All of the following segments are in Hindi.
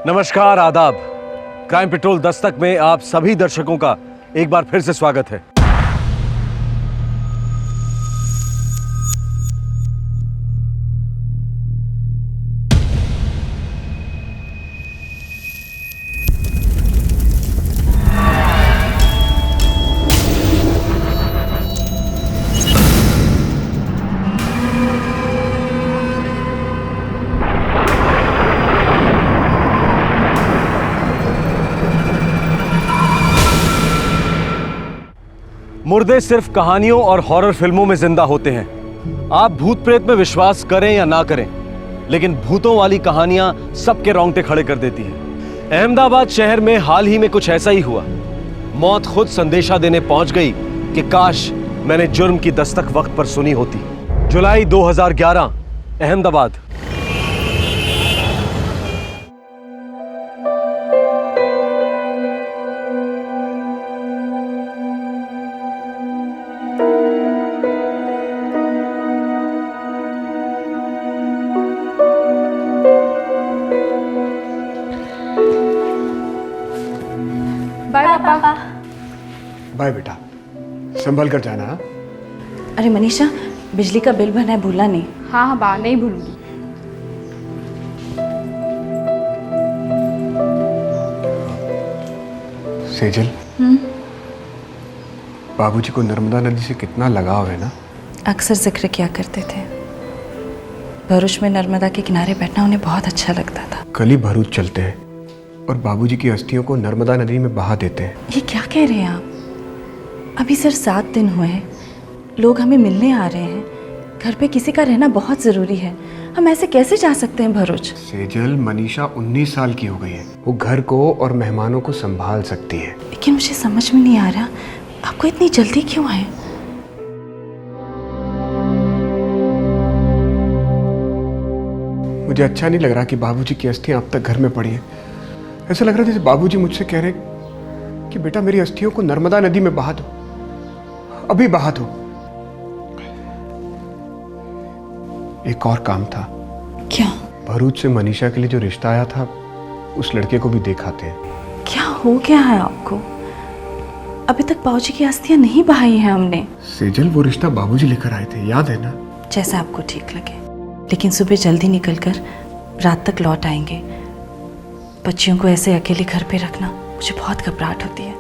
नमस्कार, आदाब। क्राइम पेट्रोल दस्तक में आप सभी दर्शकों का एक बार फिर से स्वागत है। मुर्दे सिर्फ कहानियों और हॉरर फिल्मों में जिंदा होते हैं। आप भूत प्रेत में विश्वास करें या ना करें, लेकिन भूतों वाली कहानियां सबके रोंगटे खड़े कर देती हैं। अहमदाबाद शहर में हाल ही में कुछ ऐसा ही हुआ। मौत खुद संदेशा देने पहुंच गई कि काश मैंने जुर्म की दस्तक वक्त पर सुनी होती। जुलाई 2011, अहमदाबाद। बाय पापा। बाय बेटा, संभल कर जाना। अरे मनीषा, बिजली का बिल भरना है, भूला नहीं। हाँ बा, नहीं भूलूंगी। सेजल, बाबूजी को नर्मदा नदी से कितना लगाव है ना। अक्सर जिक्र किया करते थे। भरूच में नर्मदा के किनारे बैठना उन्हें बहुत अच्छा लगता था। कल ही भरूच चलते हैं और बाबूजी की अस्थियों को नर्मदा नदी में बहा देते हैं। ये क्या कह रहे हैं आप? अभी सिर्फ 7 दिन हुए हैं, लोग हमें मिलने आ रहे हैं। घर पे किसी का रहना बहुत ज़रूरी है। हम ऐसे कैसे जा सकते हैं भरूच? सेजल, मनीषा 19 साल की हो गई है। वो घर को और मेहमानों को संभाल सकती है। लेकिन मुझे समझ में नहीं आ रहा, आपको इतनी जल्दी क्यों है? मुझे अच्छा नहीं लग रहा कि बाबूजी की अस्थियां अब तक घर में पड़ी हैं। ऐसा लग रहा है जैसे बाबूजी मुझसे कह रहे कि बेटा मेरी अस्थियों को नर्मदा नदी में बहा दो, अभी बहा दो। एक और काम था। क्या? भरूच से मनीषा के लिए जो रिश्ता आया था, उस लड़के को भी देखाते हैं। क्या हो गया है आपको? अभी तक बाबूजी की अस्थियां नहीं बहाई हैं हमने। सेजल, वो रिश्ता बाबूजी लेकर आए थे, याद है ना? जैसा आपको ठीक लगे, लेकिन सुबह जल्दी निकलकर रात तक लौट आएंगे। बच्चियों को ऐसे अकेले घर पे रखना मुझे बहुत घबराहट होती है।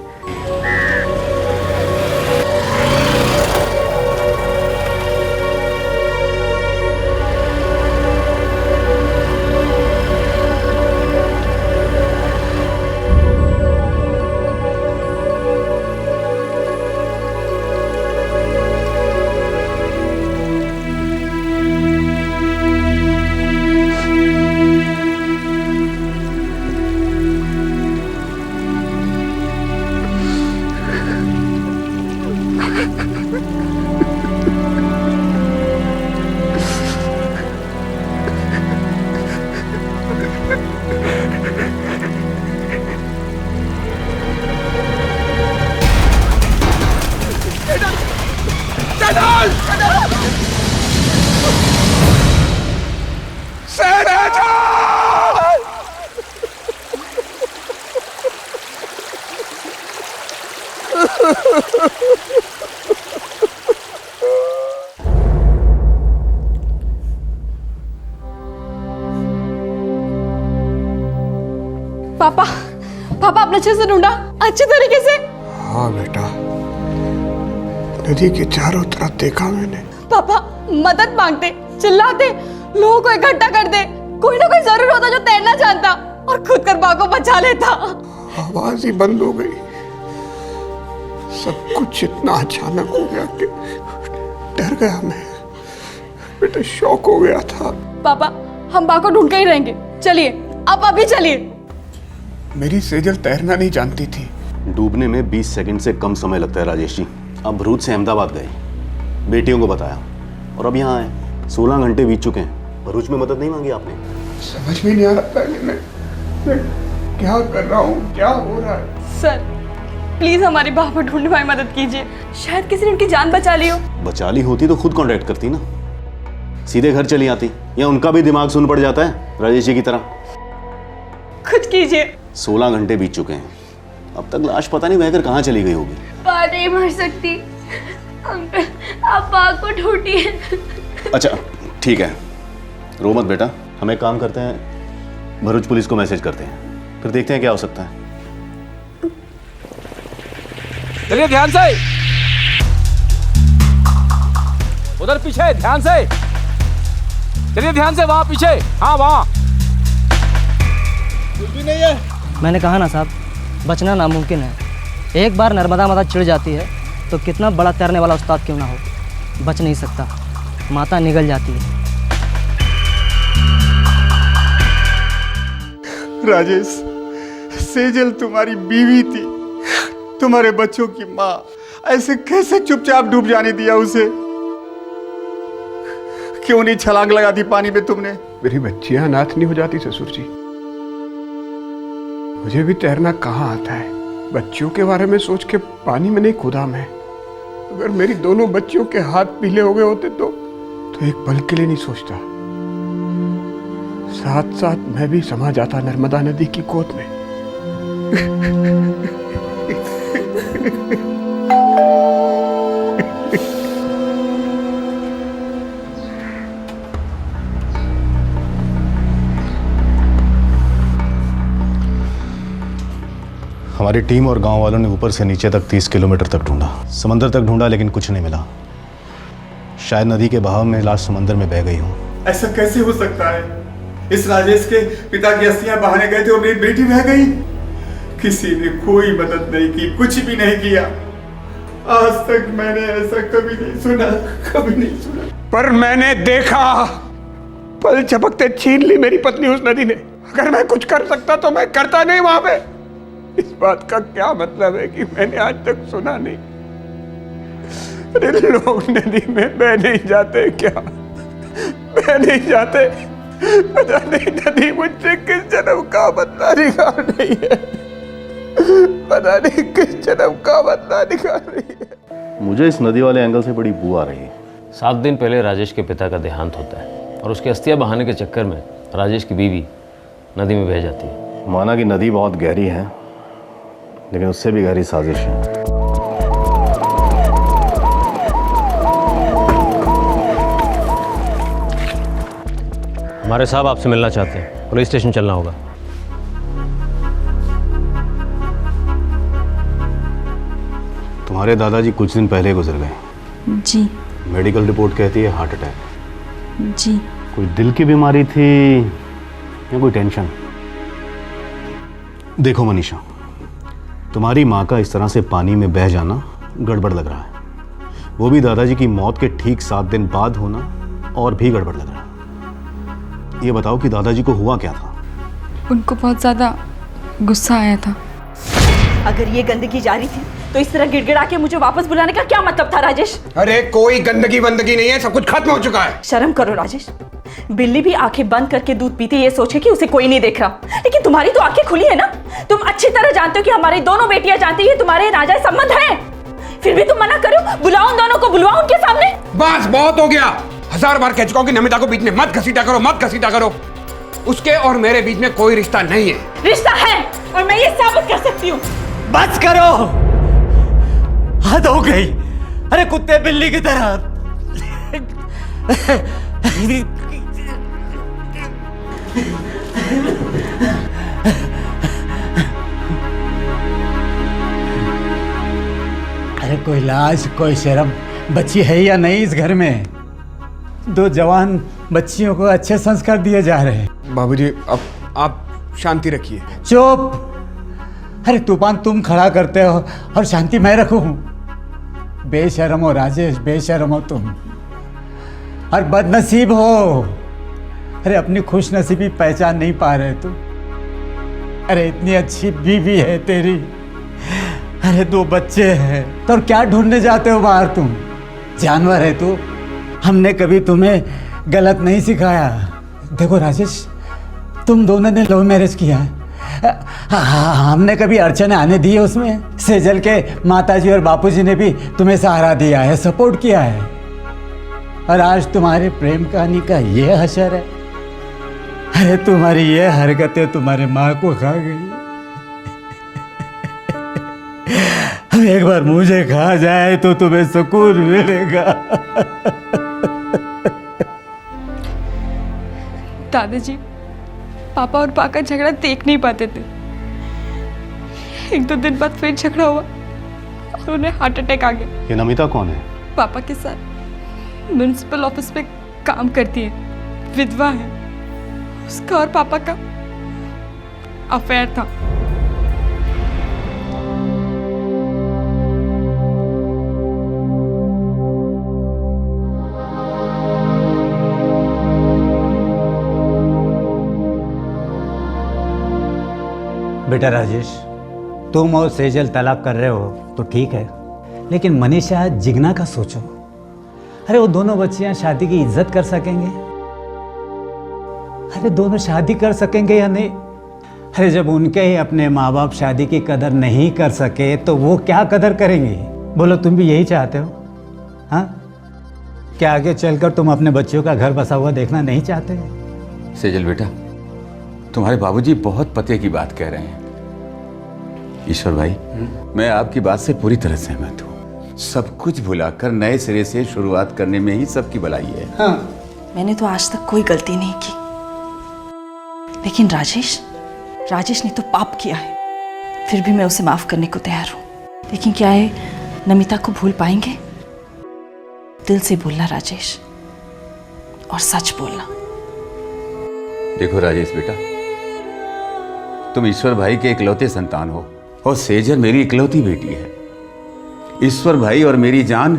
पापा, पापा आपने अच्छे से ढूंढा? अच्छे तरीके से? हाँ बेटा, नदी के चारों तरफ देखा मैंने। पापा मदद मांगते, चिल्लाते, लोगों को इकट्ठा कर दे। कोई ना कोई जरूर होता जो तैरना जानता और खुद कर बाघ को बचा लेता। आवाज ही बंद हो गई। सब कुछ इतना अचानक हो गया कि डर गया मैं। बेटा शौक हो गया था। पापा हम बाघ को ढूंढ के ही रहेंगे। चलिए अब अभी चलिए। मेरी सेजल तैरना नहीं जानती थी। डूबने में 20 सेकंड से कम समय लगता है राजेश जी। अब भरूच से अहमदाबाद गए, बेटियों को बताया और अब यहाँ आए। 16 घंटे बीत चुके हैं। भरूच में मदद नहीं मांगी आपने? समझ में नहीं आ रहा पहले मैं क्या कर रहा हूँ, क्या हो रहा है। सर प्लीज हमारी बाघ को ढूंढने में मदद कीजिए। शायद किसी ने उनकी जान बचा ली हो। बचा ली होती तो खुद कांटेक्ट करती ना, सीधे घर चली आती। या उनका भी दिमाग सुन पड़ जाता है राजेश जी की तरह। कुछ कीजिए। 16 घंटे बीत चुके हैं, अब तक लाश पता नहीं बहकर कहाँ चली गई होगी। माँ नहीं मर सकती अंकल, आप माँ को ढूंढिए। अच्छा ठीक है, रो मत बेटा, हम एक काम करते हैं, भरूच पुलिस को मैसेज करते हैं, फिर देखते हैं क्या हो सकता है। चलिए ध्यान से, उधर पीछे ध्यान से, चलिए ध्यान से, वहां पीछे, हाँ वहां। कुछ भी नहीं है। मैंने कहा ना साहब, बचना नामुमकिन है। एक बार नर्मदा माता चिढ़ जाती है तो कितना बड़ा तैरने वाला उस्ताद क्यों ना हो, बच नहीं सकता, माता निगल जाती है। राजेश, सेजल तुम्हारी बीवी थी, तुम्हारे बच्चों की माँ, ऐसे कैसे चुपचाप डूब जाने दिया उसे? क्यों नहीं छलांग लगा दी पानी में तुमने? मेरी बच्चियां अनाथ नहीं हो जाती ससुर जी। मुझे भी तैरना कहाँ आता है, बच्चियों के बारे में सोच के पानी में नहीं कूदा मैं। अगर मेरी दोनों बच्चियों के हाथ पीले हो गए होते तो एक पल के लिए नहीं सोचता, साथ साथ मैं भी समा जाता नर्मदा नदी की गोद में। हमारी टीम और गांव वालों ने ऊपर से नीचे तक 30 किलोमीटर तक ढूंढा, समंदर तक ढूंढा, लेकिन कुछ नहीं मिला। शायद नदी के बहाव में लाश समंदर में बह गई हूँ। ऐसा कैसे हो सकता है? इस राजेश के पिता की अस्थियां बहाने गए थे और मेरी बेटी बह गई। किसी ने कोई मदद नहीं की, कुछ भी नहीं किया। आज तक मैंने ऐसा कभी नहीं सुना, कभी नहीं सुना। पर मैंने देखा, पल झपकते छीन ली मेरी पत्नी उस नदी ने। अगर मैं कुछ कर सकता तो मैं करता नहीं वहां पे। इस बात का क्या मतलब है कि मैंने आज तक सुना नहीं? अरे लोग नदी में बह नहीं जाते क्या? बह नहीं जाते? पता नहीं नदी मुझसे किस जन्म का बदला निकाल रही है, पता नहीं किस जन्म का बदला निकाल रही है। मुझे इस नदी वाले एंगल से बड़ी बू आ रही है। 7 दिन पहले राजेश के पिता का देहांत होता है और उसकी अस्थियां बहाने के चक्कर में राजेश की बीवी नदी में बह जाती है। माना कि नदी बहुत गहरी है, लेकिन उससे भी गहरी साजिश है। हमारे साहब आपसे मिलना चाहते हैं, पुलिस स्टेशन चलना होगा। तुम्हारे दादाजी कुछ दिन पहले गुजर गए। जी। मेडिकल रिपोर्ट कहती है हार्ट अटैक। जी। कोई दिल की बीमारी थी या कोई टेंशन? देखो मनीषा, तुम्हारी माँ का इस तरह से पानी में बह जाना गड़बड़ लग रहा है, वो भी दादाजी की मौत के ठीक 7 दिन बाद होना और भी गड़बड़ लग रहा है। ये बताओ कि दादाजी को हुआ क्या था? उनको बहुत ज़्यादा गुस्सा आया था। अगर ये गंदगी जारी थी तो इस तरह गिड़गिड़ा के मुझे वापस बुलाने का क्या मतलब था राजेश? अरे कोई गंदगी बंदगी नहीं है, सब कुछ खत्म हो चुका है। शर्म करो राजेश, बिल्ली भी आंखें बंद करके दूध पीती ये सोचे कि उसे कोई नहीं देख रहा, लेकिन तुम्हारी तो आंखें खुली है ना। तुम अच्छी तरह जानते हो कि हमारी दोनों बेटियां जानती है तुम्हारे नाजायज संबंध है, फिर भी तुम मना करो। बुलाओ उन दोनों को, बुलाओ उनके सामने। बस बहुत हो गया, 1000 बार कह चुका हूं कि नमिता को बीच में मत घसीटा करो, मत घसीटा करो। उसके और मेरे बीच में कोई रिश्ता नहीं है। रिश्ता है और मैं ये साबित कर सकती हूँ। बस करो, हद हो गई। अरे कुत्ते बिल्ली की तरह। अरे कोई लाज, कोई शर्म बच्ची है या नहीं इस घर में? 2 जवान बच्चियों को अच्छे संस्कार दिए जा रहे हैं। बाबूजी, अब आप शांति रखिए। चुप! अरे तूफान तुम खड़ा करते हो और शांति मैं रखूं? बेशर्म हो राजेश, बेशर्म हो तुम और बदनसीब हो। अरे अपनी खुश नसीबी पहचान नहीं पा रहे तुम। अरे इतनी अच्छी बीवी है तेरी, अरे 2 बच्चे हैं, तो और क्या ढूंढने जाते हो बाहर तुम? जानवर है तू, हमने कभी तुम्हें गलत नहीं सिखाया। देखो राजेश, तुम दोनों ने लव मैरिज किया है, हमने कभी अड़चने आने दी है उसमें? सेजल के माताजी और बापूजी ने भी तुम्हें सहारा दिया है, सपोर्ट किया है, और आज तुम्हारे प्रेम कहानी का ये हशर है। अरे तुम्हारी ये हरकतें तुम्हारे माँ को खा गई। अब एक बार मुझे खा जाए तो तुम्हें सुकून मिलेगा। दादाजी पापा और पा का झगड़ा देख नहीं पाते थे। 1-2 दिन बाद फिर झगड़ा हुआ और उन्हें हार्ट अटैक आ गया। ये नमिता कौन है? पापा के साथ म्युनिसिपल ऑफिस में काम करती है, विधवा है। उसका और पापा का अफेयर था। बेटा राजेश, तुम और सेजल तलाक कर रहे हो तो ठीक है, लेकिन मनीषा जिगना का सोचो। अरे वो दोनों बच्चियां शादी की इज्जत कर सकेंगे? अरे दोनों शादी कर सकेंगे या नहीं? अरे जब उनके ही अपने माँ बाप शादी की कदर नहीं कर सके तो वो क्या कदर करेंगी? बोलो, तुम भी यही चाहते हो? हाँ, क्या आगे चलकर तुम अपने बच्चों का घर बसा हुआ देखना नहीं चाहते? सेजल बेटा, तुम्हारे बाबूजी बहुत पते की बात कह रहे हैं। ईश्वर भाई, मैं आपकी बात से पूरी तरह सहमत हूँ। सब कुछ भुलाकर नए सिरे से शुरुआत करने में ही सबकी भलाई है। हाँ, मैंने तो आज तक कोई गलती नहीं की, लेकिन राजेश ने तो पाप किया है। फिर भी मैं उसे माफ करने को तैयार हूँ। लेकिन क्या है, नमिता को भूल पाएंगे? दिल से बोलना राजेश, और सच बोलना। देखो राजेश बेटा, तुम ईश्वर भाई के इकलौते संतान हो और सेजल मेरी इकलौती बेटी है। ईश्वर भाई और मेरी जान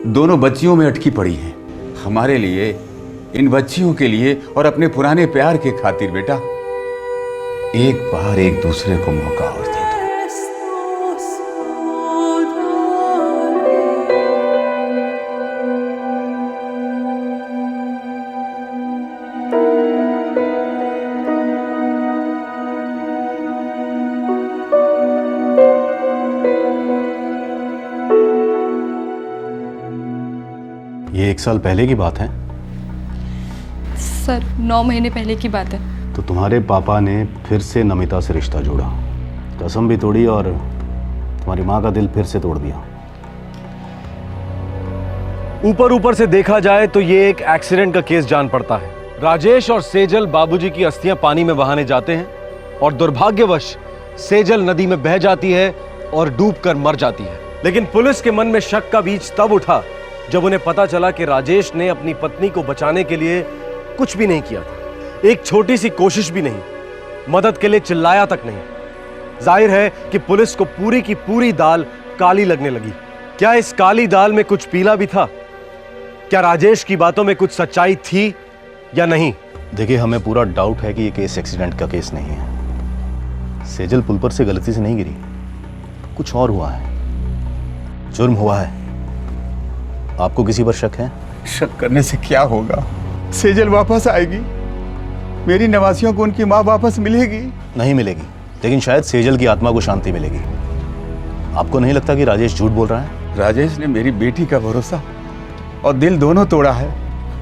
दोनों बच्चियों में अटकी पड़ी है। हमारे लिए, इन बच्चियों के लिए और अपने पुराने प्यार के खातिर बेटा, एक बार एक दूसरे को मौका और दे दो। ये 1 साल पहले की बात है? सर 9 महीने पहले की बात है। तो तुम्हारे पापा ने फिर से नमिता से रिश्ता जोड़ा, कसम भी तोड़ी और तुम्हारी माँ का दिल फिर से तोड़ दिया। ऊपर से देखा जाए तो ये एक एक्सीडेंट का केस जान पड़ता है। राजेश और सेजल बाबूजी की अस्थियां पानी में बहाने जाते हैं और दुर्भाग्यवश सेजल नदी में बह जाती है और डूबकर मर जाती है। लेकिन पुलिस के मन में शक का बीज तब उठा जब उन्हें पता चला कि राजेश ने अपनी पत्नी को बचाने के लिए कुछ भी नहीं किया था, एक छोटी सी कोशिश भी नहीं, मदद के लिए चिल्लाया तक नहीं। जाहिर है कि पुलिस को पूरी की पूरी दाल काली लगने लगी। क्या इस काली दाल में कुछ पीला भी था? क्या राजेश की बातों में कुछ सच्चाई थी या नहीं? देखिए, हमें पूरा डाउट है कि ये केस एक्सीडेंट का केस नहीं है। सेजल पुल पर से गलती से नहीं गिरी, कुछ और हुआ है, जुर्म हुआ है। आपको किसी पर शक है? शक करने से क्या होगा? सेजल वापस आएगी, मेरी नवासियों को उनकी माँ वापस मिलेगी। नहीं मिलेगी, लेकिन शायद सेजल की आत्मा को शांति मिलेगी। आपको नहीं लगता कि राजेश झूठ बोल रहा है? राजेश ने मेरी बेटी का भरोसा और दिल दोनों तोड़ा है।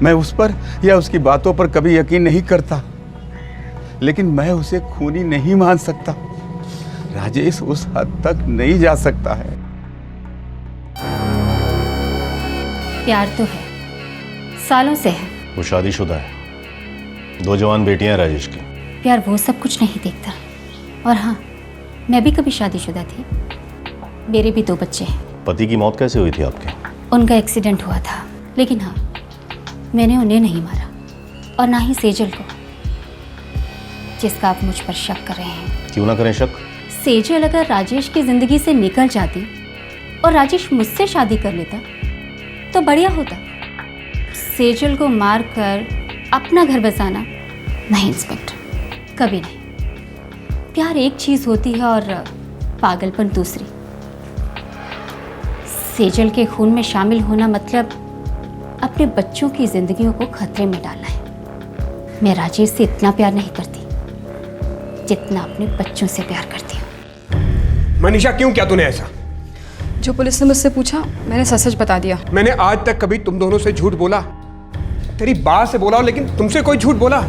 मैं उस पर या उसकी बातों पर कभी यकीन नहीं करता, लेकिन मैं उसे खूनी नहीं मान सकता। राजेश उस हद तक नहीं जा सकता है। प्यार तो है, सालों से है। वो शादीशुदा है, 2 जवान बेटियां हैं राजेश की। प्यार वो सब कुछ नहीं देखता। और हाँ, मैं भी कभी शादीशुदा थी, मेरे भी 2 बच्चे हैं। पति की मौत कैसे हुई थी आपके? उनका एक्सीडेंट हुआ था, लेकिन हाँ, मैंने उन्हें नहीं मारा और ना ही सेजल को, जिसका आप मुझ पर शक कर रहे हैं। क्यों ना करें शक? सेजल अगर राजेश की जिंदगी से निकल जाती और राजेश मुझसे शादी कर लेता तो बढ़िया होता। सेजल को मारकर अपना घर बसाना नहीं इंस्पेक्टर, कभी नहीं। प्यार एक चीज होती है और पागलपन दूसरी। सेजल के खून में शामिल होना मतलब अपने बच्चों की जिंदगियों को खतरे में डालना है। मैं राजेश से इतना प्यार नहीं करती जितना अपने बच्चों से प्यार करती हूँ। मनीषा, क्यों किया तूने ऐसा? जो पुलिस ने मुझसे पूछा, मैंने सच बता दिया। मैंने आज तक कभी तुम दोनों से झूठ बोला? तेरी बात से बोला हो, लेकिन तुमसे कोई झूठ बोला?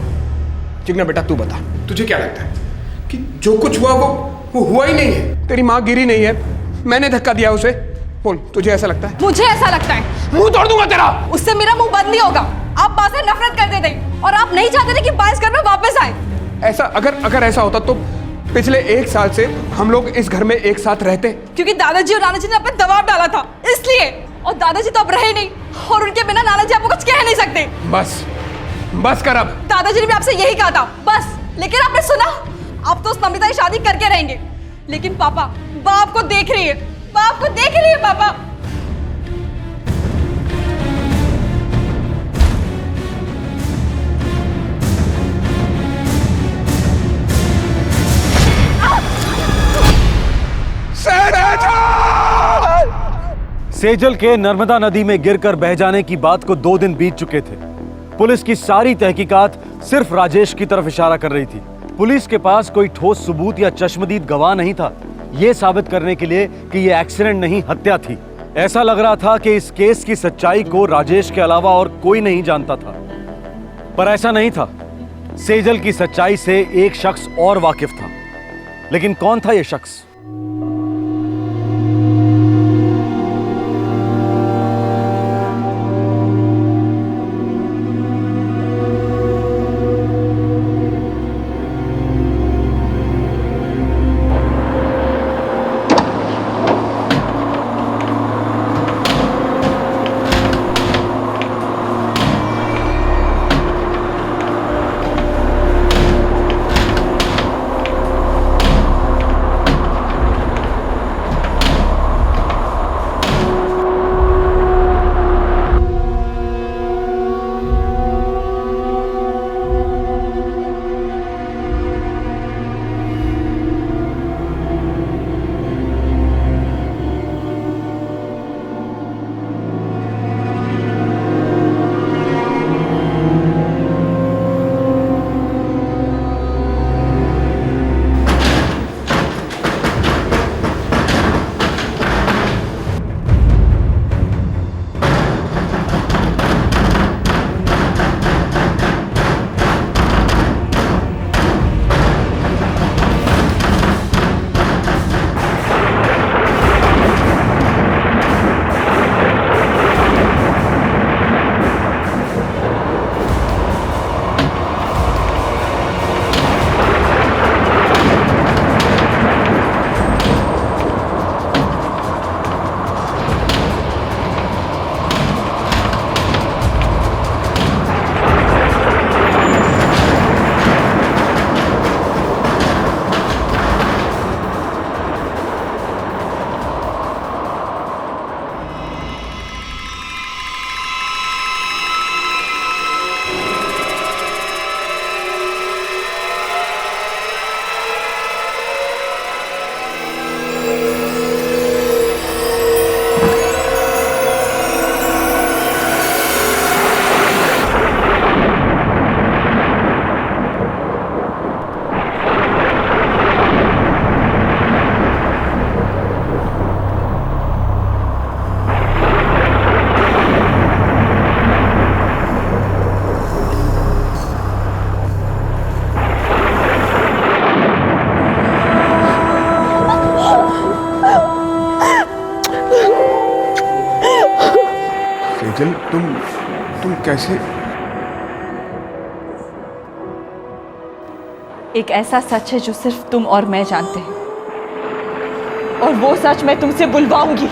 जिग्ना बेटा तू बता, तुझे क्या लगता है कि जो कुछ हुआ वो हुआ ही नहीं है? तेरी माँ गिरी नहीं है, मैंने धक्का दिया उसे। बोल, तुझे ऐसा लगता है? मुझे ऐसा लगता है। मुंह तोड़ दूंगा तेरा। उससे मेरा मुंह बंद नहीं होगा। आप बा से नफरत करते थे और आप नहीं चाहते थे कि बा इस घर में वापस आए। ऐसा अगर ऐसा होता तो पिछले 1 साल से हम लोग इस घर में एक साथ रहते। क्योंकि दादाजी और नाना जी ने आप पर दबाव डाला था, इसलिए। और दादाजी तो अब रहे नहीं, और उनके बिना नाना जी आपको कुछ कह नहीं सकते। बस कर अब। दादाजी ने भी आपसे यही कहा था, बस। लेकिन आपने सुना? आप तो उस नमिता की शादी करके रहेंगे। लेकिन पापा, बाप को देख रही है, बाप को देख रही है पापा। सेजल के नर्मदा नदी में गिरकर बह जाने की बात को 2 दिन बीत चुके थे। पुलिस की सारी तहकीकात सिर्फ राजेश की तरफ इशारा कर रही थी। पुलिस के पास कोई ठोस सबूत या चश्मदीद गवाह नहीं था यह साबित करने के लिए कि यह एक्सीडेंट नहीं, हत्या थी। ऐसा लग रहा था कि इस केस की सच्चाई को राजेश के अलावा और कोई नहीं जानता था, पर ऐसा नहीं था। सेजल की सच्चाई से एक शख्स और वाकिफ था, लेकिन कौन था यह शख्स? सेजल, तुम कैसे? एक ऐसा सच है जो सिर्फ तुम और मैं जानते हैं, और वो सच मैं तुमसे बुलवाऊंगी।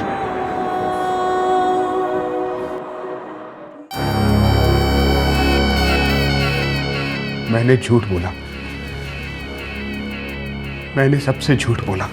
मैंने झूठ बोला, मैंने सबसे झूठ बोला।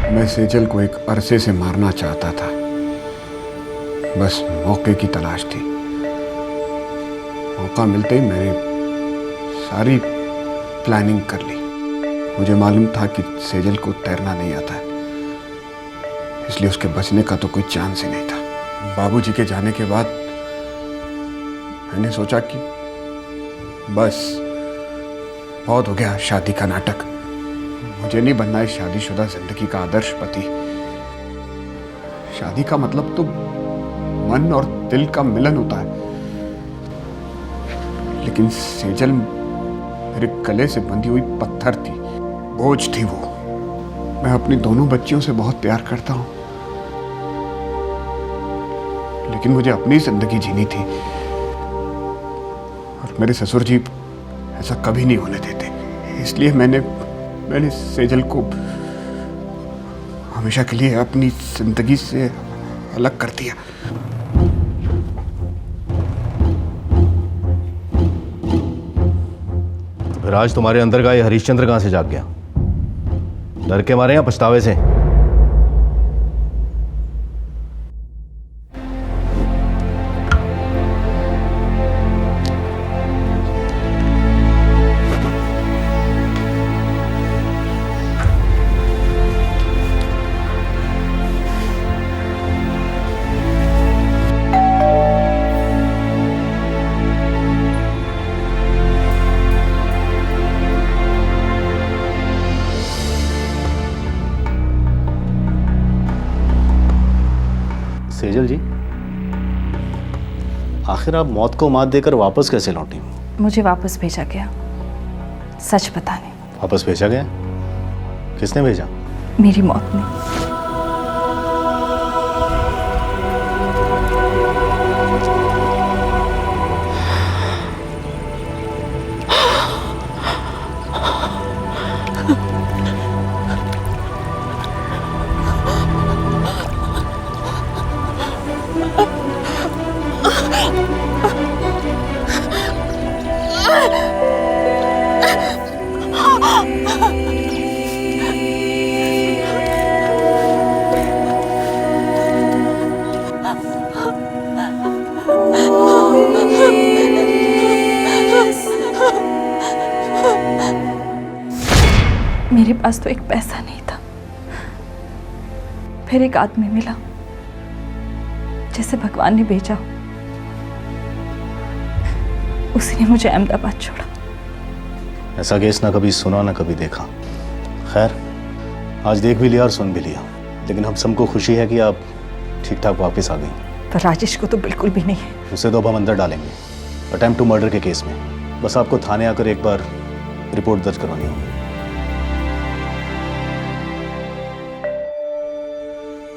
मैं सेजल को एक अरसे से मारना चाहता था, बस मौके की तलाश थी। मौका मिलते ही मैंने सारी प्लानिंग कर ली। मुझे मालूम था कि सेजल को तैरना नहीं आता है, इसलिए उसके बचने का तो कोई चांस ही नहीं था। बाबूजी के जाने के बाद मैंने सोचा कि बस बहुत हो गया शादी का नाटक। मुझे नहीं बनना है शादीशुदा जिंदगी का आदर्श पति। शादी का मतलब तो मन और दिल का मिलन होता है। लेकिन सेजल मेरे गले से बंधी हुई पत्थर थी, बोझ थी वो। मैं अपनी दोनों बच्चियों से बहुत प्यार करता हूं, लेकिन मुझे अपनी जिंदगी जीनी थी और मेरे ससुर जी ऐसा कभी नहीं होने देते। इसलिए मैंने सेजल को हमेशा के लिए अपनी जिंदगी से अलग कर दिया। तो फिर आज तुम्हारे अंदर का ये हरिश्चंद्र कहां से जाग गया? डर के मारे या पछतावे से? सेजल जी, आखिर आप मौत को मात देकर वापस कैसे लौटी? मुझे वापस भेजा गया, सच बताने। वापस भेजा गया? किसने भेजा? मेरी मौत ने। मेरे पास तो एक पैसा नहीं था, फिर एक आदमी मिला जैसे भगवान ने भेजा। उसी ने मुझे अहमदाबाद छोड़ा। ऐसा केस ना कभी सुना ना कभी देखा। खैर, आज देख भी लिया और सुन भी लिया, लेकिन हम सबको खुशी है कि आप ठीक ठाक वापस आ गई। पर राजेश को तो बिल्कुल भी नहीं है। उसे तो अब हम अंदर डालेंगे, अटेम्प्ट टू मर्डर के केस में। बस आपको थाने आकर एक बार रिपोर्ट दर्ज करवानी होगी।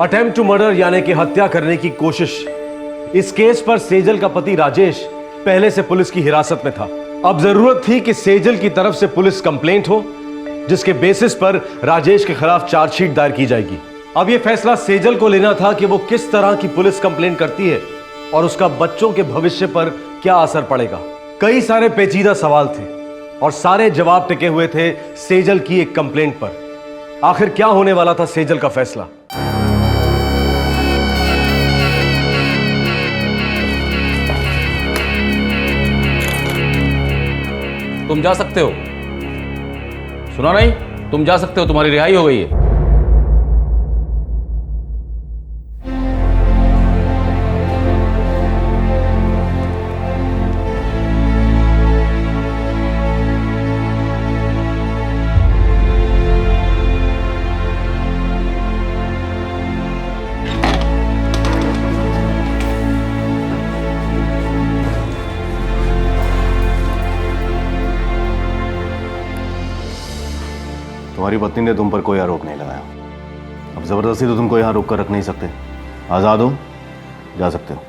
अटेम्प्ट टू मर्डर यानी कि हत्या करने की कोशिश। इस केस पर सेजल का पति राजेश पहले से पुलिस की हिरासत में था। अब जरूरत थी कि सेजल की तरफ से पुलिस कंप्लेंट हो, जिसके बेसिस पर राजेश के खिलाफ चार्जशीट दायर की जाएगी। अब यह फैसला सेजल को लेना था कि वो किस तरह की पुलिस कंप्लेंट करती है और उसका बच्चों के भविष्य पर क्या असर पड़ेगा। कई सारे पेचीदा सवाल थे और सारे जवाब टिके हुए थे सेजल की एक कंप्लेंट पर। आखिर क्या होने वाला था सेजल का फैसला? तुम जा सकते हो। सुना नहीं? तुम जा सकते हो, तुम्हारी रिहाई हो गई है। तुम्हारी पत्नी ने तुम पर कोई आरोप नहीं लगाया। अब जबरदस्ती तो तुमको यहां रोक कर रख नहीं सकते। आजाद हो, जा सकते हो।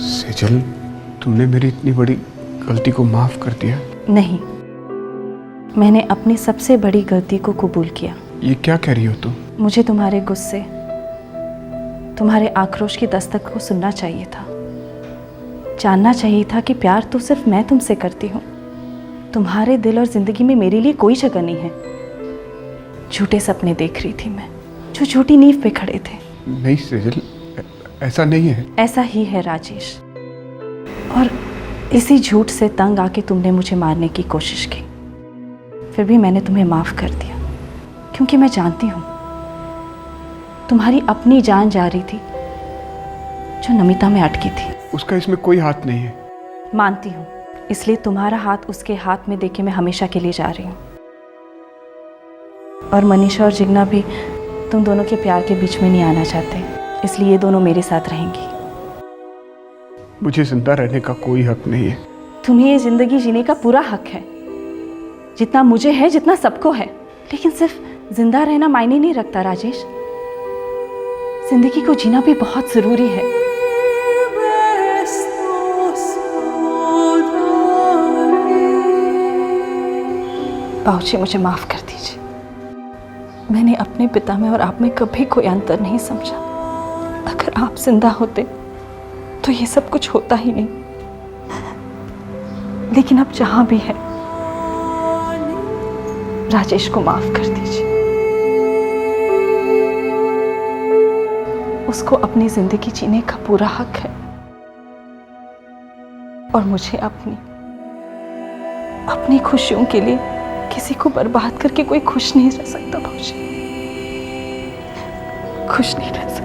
सेजल, तुमने मेरी इतनी बड़ी गलती को माफ कर दिया? नहीं, मैंने अपनी सबसे बड़ी गलती को कबूल किया। ये क्या कह रही हो तुम? मुझे तुम्हारे गुस्से तुम्हारे आक्रोश की दस्तक को सुनना चाहिए था, जानना चाहिए था कि प्यार तो सिर्फ मैं तुमसे करती हूँ। तुम्हारे दिल और जिंदगी में मेरे लिए कोई जगह नहीं है। झूठे सपने देख रही थी मैं, जो झूठी नींव पे खड़े थे। नहीं सेजल, ऐसा नहीं है। ऐसा ही है राजेश, और इसी झूठ से तंग आके तुमने मुझे मारने की कोशिश की। फिर भी मैंने तुम्हें माफ कर दिया, क्योंकि मैं जानती हूँ तुम्हारी अपनी जान जा रही थी जो नमिता में अटकी थी। उसका इसमें कोई हाथ नहीं है। मानती हूँ, इसलिए तुम्हारा हाथ उसके हाथ में देके मैं हमेशा के लिए जा रही हूँ। और मनीषा और जिग्ना भी तुम दोनों के प्यार के बीच में नहीं आना चाहते, इसलिए ये दोनों मेरे साथ रहेंगी। मुझे जिंदा रहने का कोई हक नहीं है। तुम्हें ये जिंदगी जीने का पूरा हक है, जितना मुझे है, जितना सबको है। लेकिन सिर्फ जिंदा रहना मायने नहीं रखता राजेश, जिंदगी को जीना भी बहुत जरूरी है। बाबूजी, मुझे माफ कर दीजिए। मैंने अपने पिता में और आप में कभी कोई अंतर नहीं समझा। अगर आप जिंदा होते तो ये सब कुछ होता ही नहीं। लेकिन अब जहां भी है, राजेश को माफ कर दीजिए। उसको अपनी जिंदगी जीने का पूरा हक है, और मुझे अपनी खुशियों के लिए किसी को बर्बाद करके कोई खुश नहीं रह सकता बाबूजी, खुश नहीं रह सकता।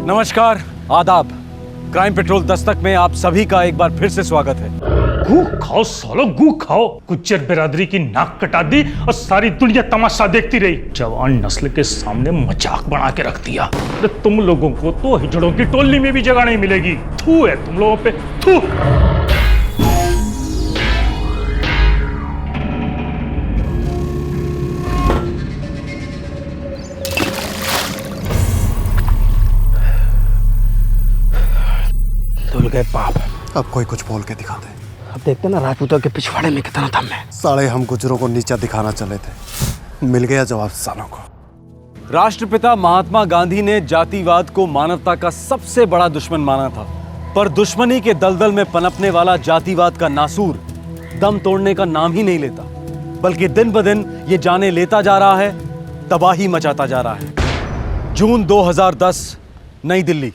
नमस्कार, आदाब। क्राइम पेट्रोल दस्तक में आप सभी का एक बार फिर से स्वागत है। गू खाओ सालो, गू खाओ। गुज्जर बिरादरी की नाक कटा दी और सारी दुनिया तमाशा देखती रही। जवान नस्ल के सामने मजाक बना के रख दिया। अरे तुम लोगों को तो हिजड़ों की टोली में भी जगह नहीं मिलेगी। थू है तुम लोगों पे, थू। धुल गए पाप। अब कोई कुछ बोल के दिखा दे। अब देखते ना राजपूतों के पिछवाड़े में कितना दम है। साले हम गुजरों को नीचा दिखाना चले थे, मिल गया जवाब सालों को। राष्ट्रपिता महात्मा गांधी ने जातिवाद को मानवता का सबसे बड़ा दुश्मन माना था, पर दुश्मनी के दलदल में पनपने वाला जातिवाद का नासूर दम तोड़ने का नाम ही नहीं लेता, बल्कि दिन ब दिन ये जाने लेता जा रहा है, तबाही मचाता जा रहा है। जून 2010, नई दिल्ली।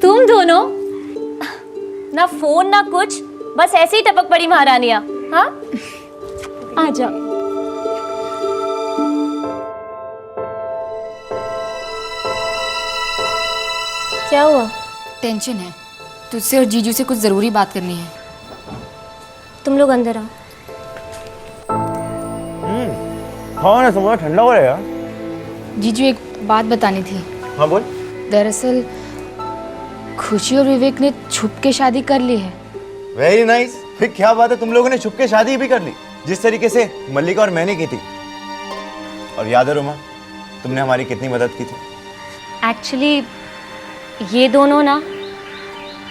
तुम दोनों ना फोन ना कुछ, बस ऐसे ही टपक पड़ी महारानियां। हाँ, आ जाओ। क्या हुआ? टेंशन है, तुझसे और जीजू से कुछ जरूरी बात करनी है। तुम लोग अंदर आओ। हाँ ना, समझ ठंडा हो रहेगा। जीजू, एक बात बतानी थी। हाँ बोल। दरअसल खुशी और विवेक ने छुप के शादी कर ली है। Very nice. फिर क्या बात है, तुम लोगों ने छुप के शादी भी कर ली, जिस तरीके से मल्लिका और मैंने की थी। और याद है रोमा, तुमने हमारी कितनी मदद की थी। एक्चुअली ये दोनों ना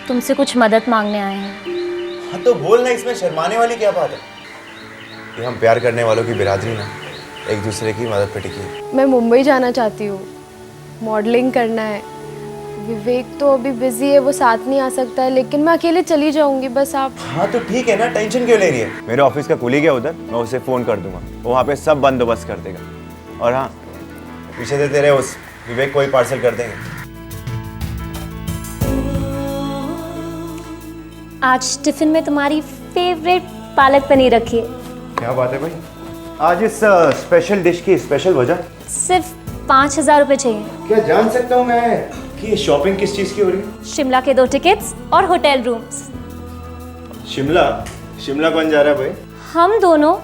तुमसे कुछ मदद मांगने आए हैं। हाँ तो बोल ना, इसमें शर्माने वाली क्या बात है। कि हम प्यार करने वालों की बिरादरी ना एक दूसरे की मदद पे टिकी है। मैं मुंबई जाना चाहती हूँ, मॉडलिंग करना है। विवेक तो अभी बिजी है, वो साथ नहीं आ सकता है, लेकिन मैं अकेले चली जाऊंगी। बस आप। हाँ तो ठीक है ना, टेंशन क्यों ले रही है। मेरे ऑफिस का कुलीग है उधर, मैं उसे फ़ोन कर दूंगा, वो वहाँ पे सब बंदोबस्त कर देगा। और हाँ, पीछे से तेरे उस विवेक को ही पार्सल कर देंगे। आज टिफिन में तुम्हारी फेवरेट पालक पनीर रखी है। क्या बात है भाई, आज इस स्पेशल डिश की स्पेशल वजह? सिर्फ 5,000 रुपये चाहिए। क्या जान सकता हूँ मैं कि ये शॉपिंग किस चीज़ की हो रही है? शिमला के 2 टिकट्स और होटल रूम्स। शिमला? शिमला कौन जा रहा है भाई? हम दोनों।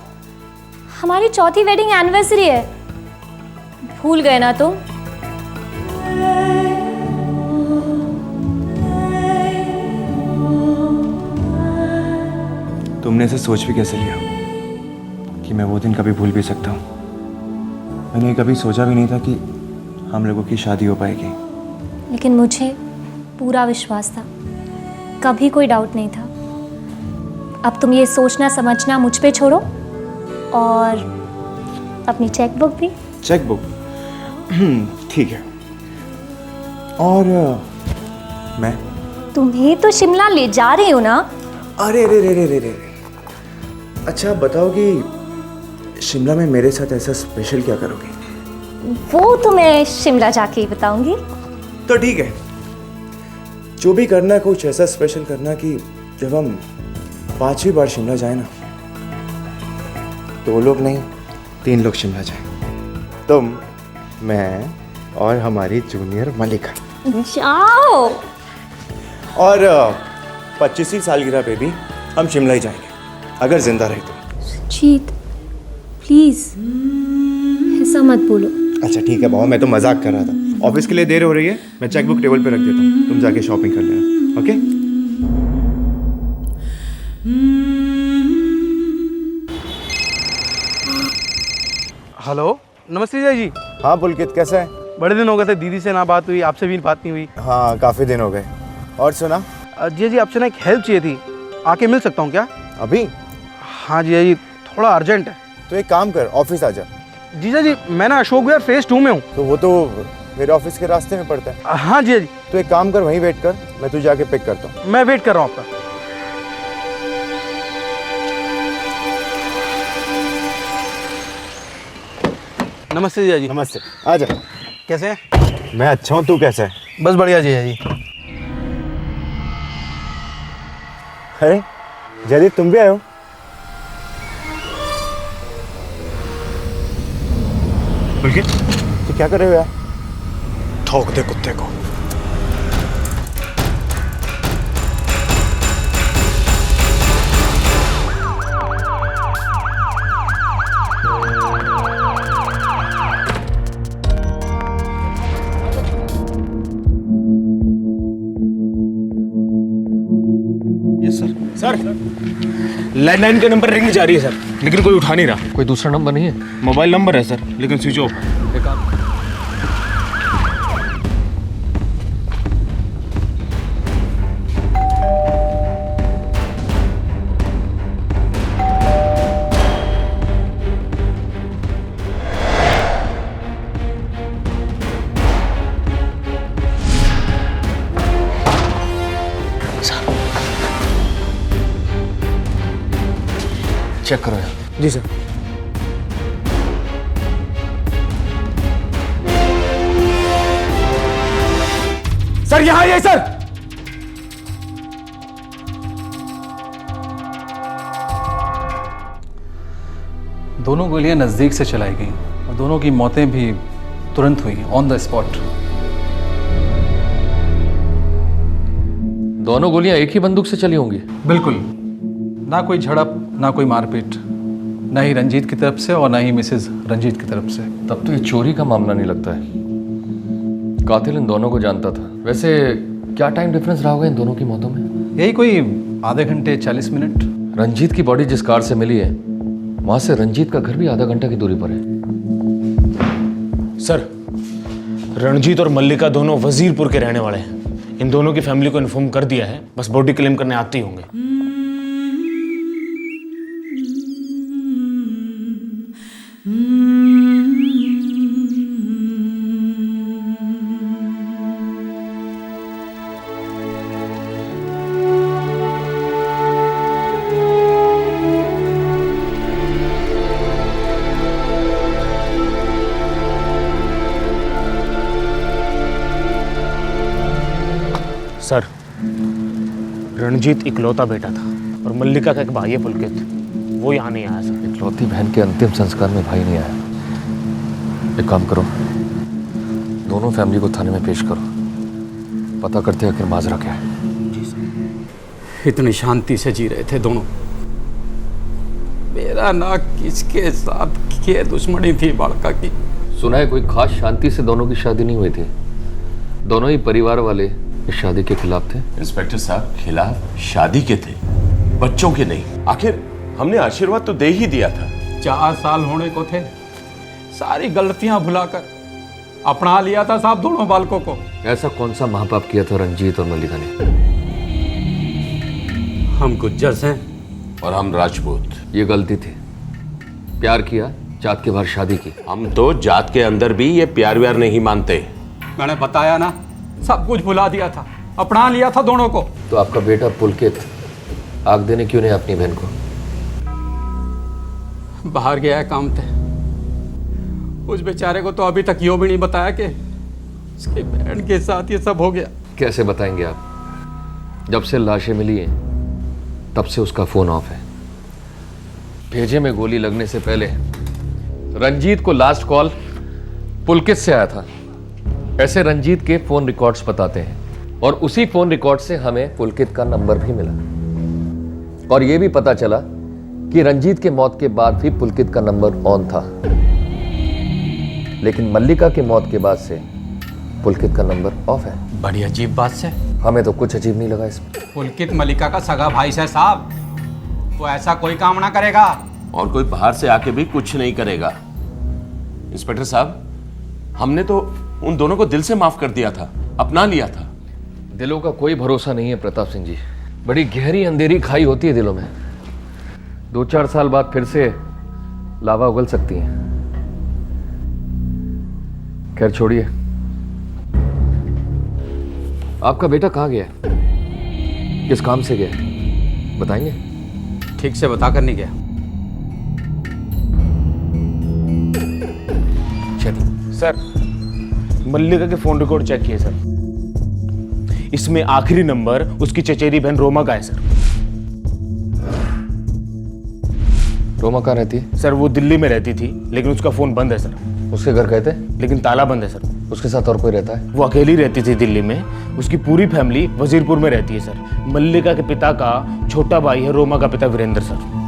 हमारी चौथी वेडिंग एनिवर्सरी है, भूल गए ना तुम? तुमने इसे सोच भी कैसे लिया कि मैं वो दिन कभी भूल भी सकता हूँ? मैंने कभी सोचा भी नहीं था कि हम लोगों की शादी हो पाएगी। लेकिन मुझे पूरा विश्वास था, कभी कोई डाउट नहीं था। अब तुम ये सोचना समझना मुझ पे छोड़ो और अपनी चेकबुक भी। चेकबुक? ठीक है। और मैं तुम्हें तो शिमला ले जा रही हूँ ना। अरे रे रे रे रे रे। अच्छा बताओ कि शिमला में मेरे साथ ऐसा स्पेशल क्या करोगी? वो तो मैं शिमला जाके ही बताऊंगी। तो ठीक है, जो भी करना कुछ ऐसा स्पेशल करना कि जब हम 5वीं बार शिमला जाए ना, 2 लोग नहीं 3 लोग शिमला जाए। तुम, मैं और हमारी जूनियर मलिका। जाओ। और 25वीं सालगिरह पे भी हम शिमला ही जाएंगे, अगर जिंदा रहे तो। जीत प्लीज ऐसा मत बोलो। अच्छा ठीक है बाबा, मैं तो मजाक कर रहा था। ऑफिस के लिए देर हो रही है, मैं चेकबुक टेबल पे रख देता हूँ, तुम जाके शॉपिंग कर लेना। ओके? हेलो, नमस्ते जय जी। हाँ पुलकित, कैसा है? बड़े दिन हो गए थे, दीदी से ना बात हुई, आपसे भी बात नहीं हुई। हाँ काफ़ी दिन हो गए। और सुना? जी जी, आपसे ना एक हेल्प चाहिए थी, आके मिल सकता हूँ क्या अभी? हाँ जी, थोड़ा अर्जेंट है। तो एक काम कर, ऑफिस आ जा। जीजा जी, मैं ना अशोक विहार फेज 2 में हूँ। तो वो तो मेरे ऑफिस के रास्ते में पड़ता है। हाँ जी जी। तो एक काम कर, वहीं वेट कर, मैं तुझे जाके पिक करता हूँ। मैं वेट कर रहा हूँ आपका। नमस्ते जीजा जी। नमस्ते, आ जा। कैसे हैं? मैं अच्छा हूँ, तू कैसा है? बस बढ़िया जीजा जी। अरे जयदीप, तुम भी आए हो? पुलकित, तो क्या कर रहे हो यार? ठोक दे कुत्ते को। Yes sir. सर, लैंडलाइन के नंबर रिंग जा रही है सर, लेकिन कोई उठा नहीं रहा। कोई दूसरा नंबर नहीं है? मोबाइल नंबर है सर, लेकिन स्विच ऑफ। चेक करो यार। जी सर। सर यहाँ आइए सर। दोनों गोलियां नजदीक से चलाई गई और दोनों की मौतें भी तुरंत हुई, ऑन द स्पॉट। दोनों गोलियां एक ही बंदूक से चली होंगी? बिल्कुल, ना कोई झड़प, ना कोई मारपीट, ना ही रंजीत की तरफ से और ना ही मिसेस रंजीत की तरफ से। तब तो ये चोरी का मामला नहीं लगता है, कातिल इन दोनों को जानता था। वैसे क्या टाइम डिफरेंस रहा होगा इन दोनों की मौतों में? यही कोई आधे घंटे 40 मिनट। रंजीत की बॉडी जिस कार से मिली है, वहां से रंजीत का घर भी आधा घंटा की दूरी पर है। सर, रणजीत और मल्लिका दोनों वजीरपुर के रहने वाले हैं। इन दोनों की फैमिली को इन्फॉर्म कर दिया है, बस बॉडी क्लेम करने आते ही होंगे। सर, रणजीत इकलौता बेटा था और मल्लिका का एक भाई है पुलकित, वो यहाँ नहीं आया सर। इकलौती बहन के अंतिम संस्कार में भाई नहीं आया। एक काम करो, दोनों फैमिली को थाने में पेश करो, पता करते हैं आखिर माजरा क्या है। इतनी शांति से जी रहे थे दोनों, मेरा ना किसके साथ क्या दुश्मनी थी बालका की। सुना है कोई खास शांति से दोनों की शादी नहीं हुई थी। दोनों ही परिवार वाले इस शादी के खिलाफ थे। इंस्पेक्टर साहब, खिलाफ शादी के थे, बच्चों के नहीं। आखिर हमने आशीर्वाद तो दे ही दिया था। 4 साल होने को थे, सारी गलतियां भुलाकर अपना लिया था साहब दोनों बालकों को। ऐसा कौन सा महापाप किया था रंजीत और मल्लिका ने? हम गुज्जर हैं और हम राजपूत। ये गलती थी। प्यार किया, जात के बाहर शादी की। हम तो जात के अंदर भी ये प्यार व्यार नहीं मानते। मैंने बताया ना, सब कुछ भुला दिया था, अपना लिया था दोनों को। तो आपका बेटा पुलकित आग देने क्यों नहीं अपनी बहन को? बाहर गया है काम पे। उस बेचारे को तो अभी तक यो भी नहीं बताया कि उसकी बहन के साथ ये सब हो गया। कैसे बताएंगे आप? जब से लाशें मिली हैं तब से उसका फोन ऑफ है। भेजे में गोली लगने से पहले रंजीत को लास्ट कॉल पुलकित से आया था। ऐसे रंजीत के फोन रिकॉर्ड्स बताते हैं और उसी फोन रिकॉर्ड से हमें पुलकित का नंबर भी मिला और यह भी पता चला कि रंजीत के मौत के बाद भी पुलकित का नंबर ऑन था, लेकिन मल्लिका के मौत के बाद से पुलकित का नंबर ऑफ है। बड़ी अजीब बात से। हमें तो कुछ अजीब नहीं लगा इसमें। पुलकित मल्लिका का सगा भाई है साहब, वो ऐसा कोई काम ना करेगा और कोई बाहर से आके भी कुछ नहीं करेगा। इंस्पेक्टर साहब, हमने तो उन दोनों को दिल से माफ कर दिया था, अपना लिया था। दिलों का कोई भरोसा नहीं है प्रताप सिंह जी। बड़ी गहरी अंधेरी खाई होती है दिलों में। 2-4 साल बाद फिर से लावा उगल सकती है। खैर छोड़िए, आपका बेटा कहाँ गया? किस काम से गया? बताएंगे? ठीक से बता कर नहीं गया। सर, मल्लिका के फोन रिकॉर्ड चेक किए सर। इसमें आखिरी नंबर उसकी चचेरी बहन रोमा का है सर। रोमा कहाँ रहती है? सर वो दिल्ली में रहती थी, लेकिन उसका फोन बंद है सर। उसके घर गए थे? लेकिन ताला बंद है सर। उसके साथ और कोई रहता है? वो अकेली रहती थी दिल्ली में। उसकी पूरी फैमिली वजीरपुर में रहती है सर। मल्लिका के पिता का छोटा भाई है रोमा का पिता वीरेंद्र सर।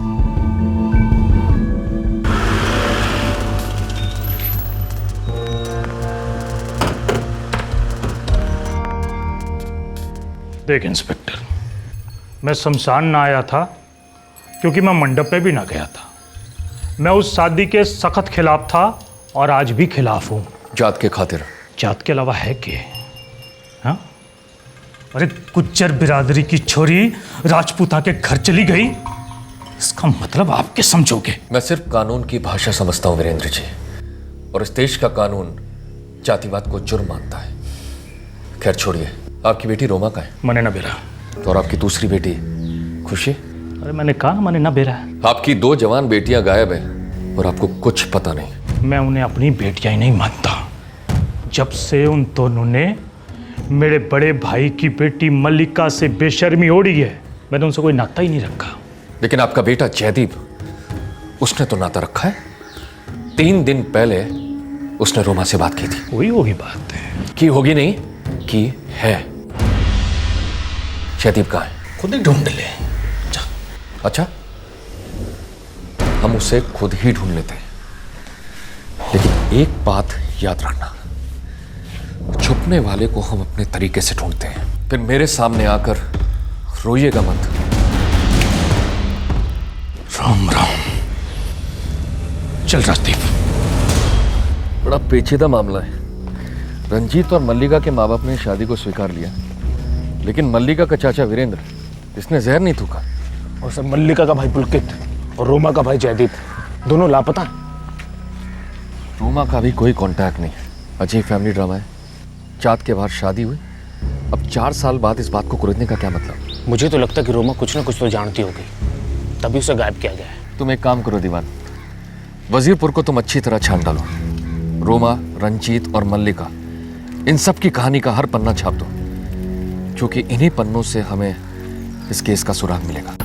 देख इंस्पेक्टर, मैं शमशान ना आया था क्योंकि मैं मंडप पे भी ना गया था। मैं उस शादी के सख्त खिलाफ था और आज भी खिलाफ हूं। जात के खातिर? जात के अलावा है क्या? हाँ? अरे गुज्जर बिरादरी की छोरी राजपूता के घर चली गई, इसका मतलब आप क्या समझोगे? मैं सिर्फ कानून की भाषा समझता हूं वीरेंद्र जी, और इस देश का कानून जातिवाद को जुर्म मानता है। खैर छोड़िए, आपकी बेटी रोमा का है? मने ना बेरा। और आपकी दूसरी बेटी खुशी? अरे मैंने कहा मने ना बेरा। आपकी 2 जवान बेटियां गायब हैं और आपको कुछ पता नहीं। मैं उन्हें अपनी बेटियां ही नहीं मानता। जब से उन दोनों ने मेरे बड़े भाई की बेटी मल्लिका से बेशर्मी ओढ़ी है, मैंने उनसे कोई नाता ही नहीं रखा। लेकिन आपका बेटा जयदीप, उसने तो नाता रखा है। 3 दिन पहले उसने रोमा से बात की थी। वही होगी बात की होगी नहीं, की है। जयदीप कहाँ है? खुद ही ढूंढ ले। अच्छा, हम उसे खुद ही ढूंढ लेते हैं, लेकिन एक बात याद रखना, छुपने वाले को हम अपने तरीके से ढूंढते हैं। फिर मेरे सामने आकर रोइएगा मत। राम राम। चल राजदीप। बड़ा पेचीदा मामला है। रंजीत और मल्लिका के माँ बाप ने शादी को स्वीकार लिया, लेकिन मल्लिका का चाचा वीरेंद्र, इसने जहर नहीं थूका। और सर मल्लिका का भाई पुलकित और रोमा का भाई जयदीप दोनों लापता। रोमा का भी कोई कांटेक्ट नहीं। अजीब फैमिली ड्रामा है। जात के बाहर शादी हुई, अब 4 साल बाद इस बात को कुरेदने का क्या मतलब? मुझे तो लगता है कि रोमा कुछ ना कुछ तो जानती होगी, तभी उसे गायब किया गया है। तुम एक काम करो दीवान, वजीरपुर को तुम अच्छी तरह छान डालो। रोमा, रंजीत और मल्लिका, इन सब की कहानी का हर पन्ना छाप दो, क्योंकि इन्हीं पन्नों से हमें इस केस का सुराग मिलेगा।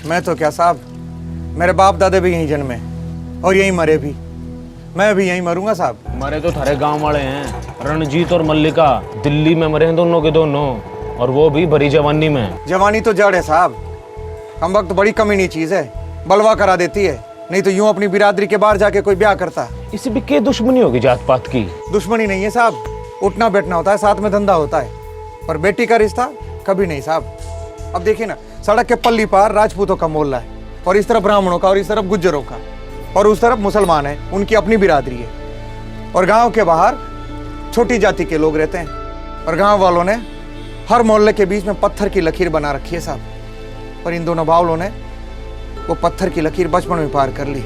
मैं तो क्या साहब, मेरे बाप दादे भी यहीं जन्मे और यहीं मरे भी। मैं भी यहीं मरूंगा साहब। मरे तो थारे गांव वाले हैं। रणजीत और मल्लिका दिल्ली में मरे हैं दोनों के दोनों। और वो भी भरी जवानी में। जवानी तो जड़ है साहब, हम वक्त बड़ी कमीनी चीज है, बलवा करा देती है। नहीं तो यूं अपनी बिरादरी के बाहर जाके कोई ब्याह करता। इसी भी क्या दुश्मनी होगी जात पात की? दुश्मनी नहीं है साहब, उठना बैठना होता है, साथ में धंधा होता है, पर बेटी का रिश्ता कभी नहीं साहब। अब देखिए ना, सड़क के पल्ली पार राजपूतों का मोहल्ला है, और इस तरफ ब्राह्मणों का, और इस तरफ गुज्जरों का, और उस तरफ मुसलमान है, उनकी अपनी बिरादरी है। और गांव के बाहर छोटी जाति के लोग रहते हैं, और गांव वालों ने हर मोहल्ले के बीच में पत्थर की लकीर बना रखी है साहब। पर इन दोनों बावलों ने वो पत्थर की लकीर बचपन में पार कर ली।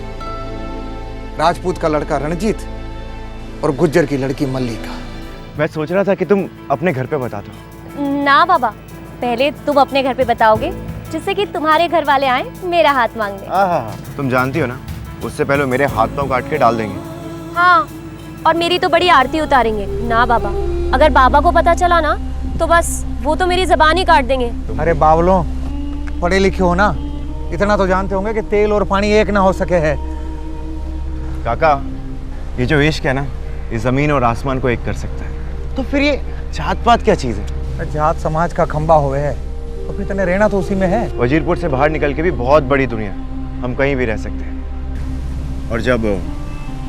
राजपूत का लड़का रणजीत और गुज्जर की लड़की मल्लिका। मैं सोच रहा था कि तुम अपने घर पे बता दो। ना बाबा, पहले तुम अपने घर पे बताओगे, जिससे कि तुम्हारे घर वाले आए मेरा हाथ मांगने। हाँ, तुम जानती हो ना, उससे पहले मेरे हाथ पांव काट के डाल देंगे। हाँ, और मेरी तो बड़ी आरती उतारेंगे। ना बाबा, अगर बाबा को पता चला ना तो बस वो तो मेरी जबान ही काट देंगे। अरे बावलों, पढ़े लिखे हो ना, इतना तो जानते होंगे कि तेल और पानी एक ना हो सके है। काका, ये जो इश्क है ना, ये जमीन और आसमान को एक कर सकता है। तो फिर ये जात पात क्या चीज है? जात समाज का खंबा हुए है, तो फिर तने रहना तो उसी में है। वजीरपुर से बाहर निकल के भी बहुत बड़ी दुनिया, हम कहीं भी रह सकते हैं। और जब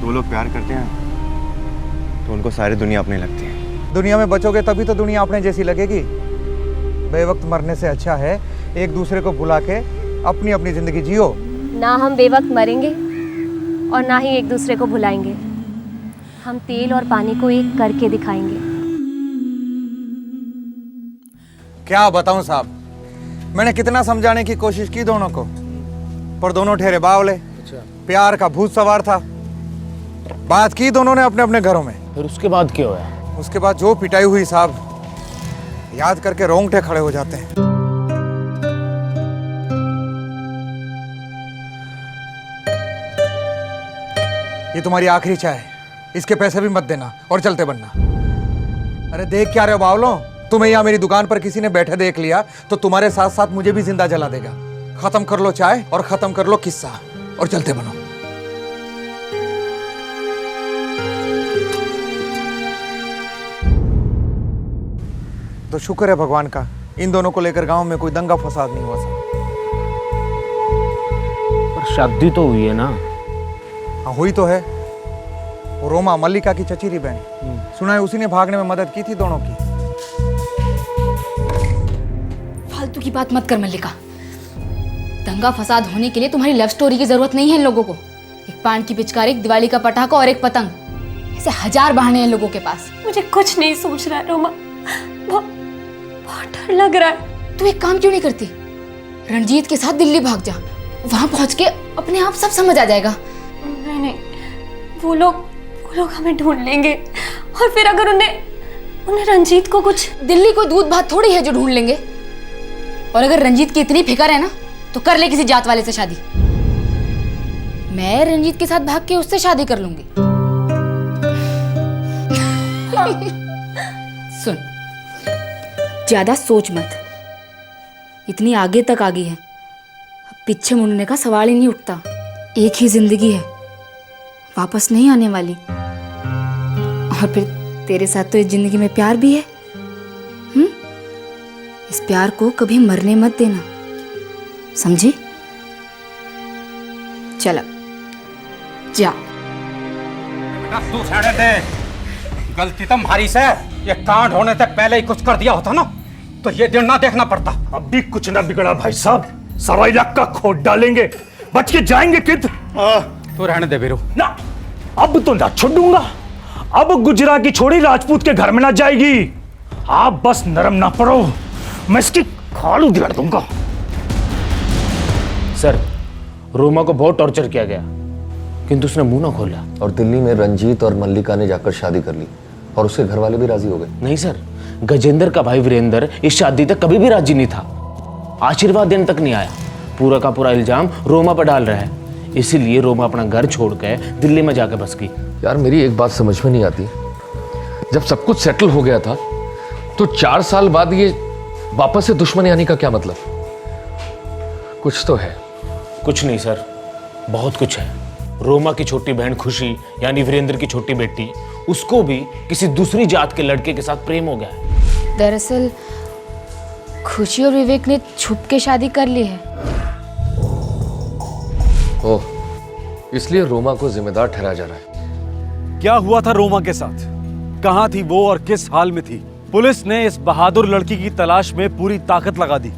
दो लोग प्यार करते हैं तो उनको सारी दुनिया अपनी लगती है। दुनिया में बचोगे तभी तो दुनिया अपने जैसी लगेगी। बेवक्त मरने से अच्छा है एक दूसरे को भुला के अपनी अपनी जिंदगी जियो। ना हम बेवक्त मरेंगे और ना ही एक दूसरे को भुलाएंगे। हम तेल और पानी को एक करके दिखाएंगे। क्या बताऊं साहब, मैंने कितना समझाने की कोशिश की दोनों को, पर दोनों ठहरे बावले। प्यार का भूत सवार था। बात की दोनों ने अपने अपने घरों में। फिर उसके बाद क्या हुआ? उसके बाद जो पिटाई हुई साहब, याद करके रोंगटे खड़े हो जाते हैं। ये तुम्हारी आखिरी चाय है, इसके पैसे भी मत देना और चलते बनना। अरे देख क्या रहे हो बावलों, तुम्हें यहाँ मेरी दुकान पर किसी ने बैठे देख लिया तो तुम्हारे साथ साथ मुझे भी जिंदा जला देगा। खत्म कर लो चाय और खत्म कर लो किस्सा और चलते बनो। तो शुक्र है भगवान का, इन दोनों को लेकर गांव में कोई दंगा फसाद नहीं हुआ सर। पर शादी तो हुई है ना? हाँ हुई तो है। वो रोमा मल्लिका की चचेरी बहन, सुना है उसी ने भागने में मदद की थी दोनों की। फालतू की बात मत कर मल्लिका। दंगा फसाद होने के लिए तुम्हारी लव स्टोरी की जरूरत नहीं है इन लोगों को। एक पान की पिचकारी, एक दिवाली का पटाखा और एक पतंग, ऐसे 1000 बहाने हैं लोगों के पास। मुझे कुछ नहीं सूझ रहा है रोमा, बहुत डर लग रहा है। तू एक काम क्यों नहीं करती, रणजीत के साथ दिल्ली भाग जा, वहां पहुंच के अपने आप सब समझ आ जाएगा। नहीं, वो लोग हमें ढूंढ लेंगे, और फिर अगर उन्हें रंजीत को कुछ। दिल्ली कोई दूध भात थोड़ी है जो ढूंढ लेंगे। और अगर रंजीत की इतनी फिक्र है ना तो कर ले किसी जात वाले से शादी। मैं रंजीत के साथ भाग के उससे शादी कर लूंगी। सुन, ज्यादा सोच मत, इतनी आगे तक आ गई है, अब पीछे मुड़ने का सवाल ही नहीं उठता। एक ही जिंदगी है, वापस नहीं आने वाली। और फिर तेरे साथ तो इस जिंदगी में प्यार भी है। इस प्यार को कभी मरने मत देना, समझी? चला जा। तू छाड़े दे, गलती तुम्हारी से। ये कांड होने से पहले ही कुछ कर दिया होता ना तो ये दिन ना देखना पड़ता। अब भी कुछ ना बिगड़ा भाई साहब, 1.25 लाख का खोट डालेंगे, बच के जाएंगे किद। तू रहने दे वीरू। ना, अब तो ना छोड़ूंगा। अब गुजरा की छोड़ी राजपूत के घर में ना जाएगी। आप बस नरम ना पड़ो, मैं इसकी खाल उधेड़ दूंगा। सर, रोमा को बहुत टॉर्चर किया गया, किंतु उसने मुंह ना खोला। और दिल्ली में रंजीत और मल्लिका ने जाकर शादी कर ली और उसके घर वाले भी राजी हो गए। नहीं सर, गजेंद्र का भाई वीरेंद्र इस शादी तक कभी भी राजी नहीं था, आशीर्वाद देने तक नहीं आया। पूरा का पूरा इल्जाम रोमा पर डाल रहा है, इसीलिए रोमा अपना घर छोड़कर दिल्ली में जाकर बस गई। यार मेरी एक बात समझ में नहीं आती, जब सब कुछ सेटल हो गया था तो 4 साल बाद ये वापस से दुश्मनी आने का क्या मतलब? कुछ तो है। कुछ नहीं सर, बहुत कुछ है। रोमा की छोटी बहन खुशी यानी वीरेंद्र की छोटी बेटी, उसको भी किसी दूसरी जात के लड़के के साथ प्रेम हो गया है। दरअसल खुशी और विवेक ने छुप के शादी कर ली है। ओह, इसलिए रोमा को जिम्मेदार ठहराया जा रहा है। क्या हुआ था रोमा के साथ? कहां थी वो और किस हाल में थी? पुलिस ने इस बहादुर लड़की की तलाश में पूरी ताकत लगा दी।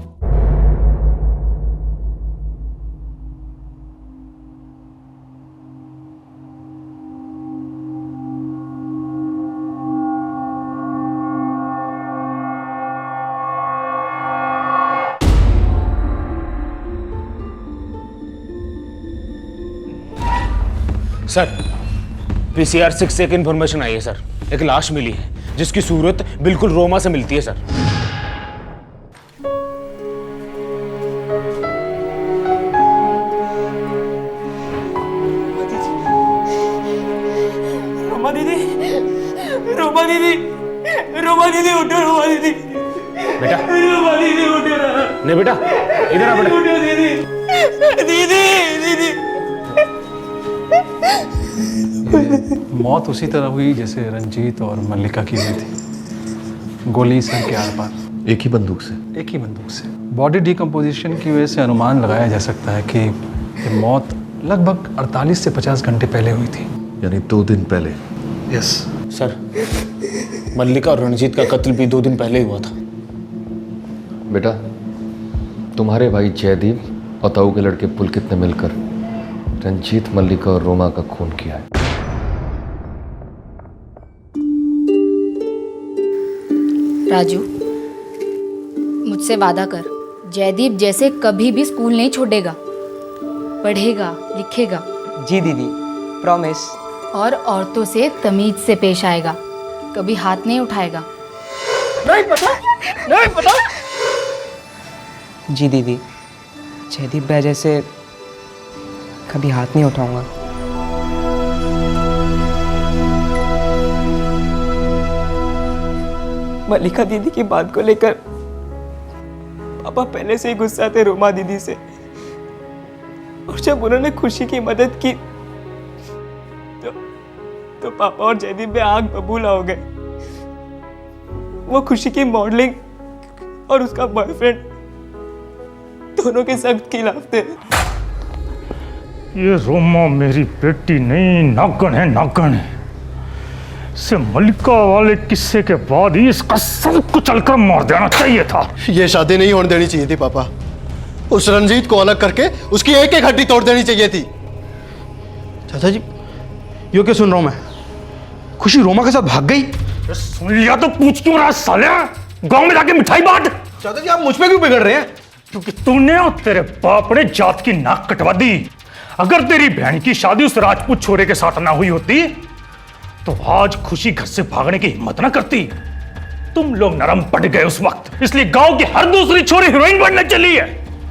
सर, पीसीआर 6 से एक इन्फॉर्मेशन आई है सर। एक लाश मिली है जिसकी सूरत बिल्कुल रोमा से मिलती है सर। रोमा दीदी, रोमा दीदी, रोमा दीदी उठो, रोमा दीदी। बेटा, रोमा दीदी उठो ना। नहीं बेटा, इधर आ बेटा। उठो दीदी, दीदी, दीदी। मौत उसी तरह हुई जैसे रंजीत और मल्लिका की हुई थी, गोली सर के आर पार। एक ही बंदूक से? एक ही बंदूक से। बॉडी डिकम्पोजिशन की वजह से अनुमान लगाया जा सकता है कि ये मौत लगभग 48 से 50 घंटे पहले हुई थी। यानी 2 दिन पहले? यस सर, मल्लिका और रणजीत का कत्ल भी 2 दिन पहले ही हुआ था। बेटा, तुम्हारे भाई जयदीप और ताऊ के लड़के पुलकित ने मिलकर रंजीत, मल्लिका और रोमा का खून किया है। राजू, मुझसे वादा कर, जयदीप जैसे कभी भी स्कूल नहीं छोड़ेगा, पढ़ेगा, लिखेगा। जी दीदी, प्रॉमिस। और औरतों से तमीज से पेश आएगा, कभी हाथ नहीं उठाएगा। नहीं पता, नहीं पता। जी दीदी, जयदीप भाई जैसे कभी हाथ नहीं उठाऊंगा। मल्लिका दीदी की बात को लेकर पापा पहले से ही गुस्सा थे रोमा दीदी से, और जब उन्होंने खुशी की मदद की तो पापा और जयदीप में आग बबूला हो गए। वो खुशी की मॉडलिंग और उसका बॉयफ्रेंड दोनों के सख्त खिलाफ थे। ये रोमा मेरी बेटी नहीं, नागन है, नागन है। से मल्लिका वाले किस्से के बाद ही इसका सब कुछ चलकर मार देना चाहिए था। ये शादी नहीं होने देनी चाहिए थी पापा। उस रंजीत को अलग करके उसकी एक एक हड्डी तोड़ देनी चाहिए थी। चाचा जी, यो क्या सुन रहा हूं मैं? खुशी रोमा के साथ भाग गई? सुन लिया तो पूछ क्यों रहा साले? गांव में जाके मिठाई बांट। चाचा जी, आप मुझ पे क्यों बिगड़ रहे हैं? क्योंकि तूने और तेरे बाप ने जात की नाक कटवा दी। अगर तेरी बहन की शादी उस राजपूत छोरे के साथ ना हुई होती तो आज खुशी घर से भागने की हिम्मत ना करती। तुम लोग नरम पड़ गए उस वक्त, इसलिए गांव की हर दूसरी छोरी हीरोइन बनने चली है।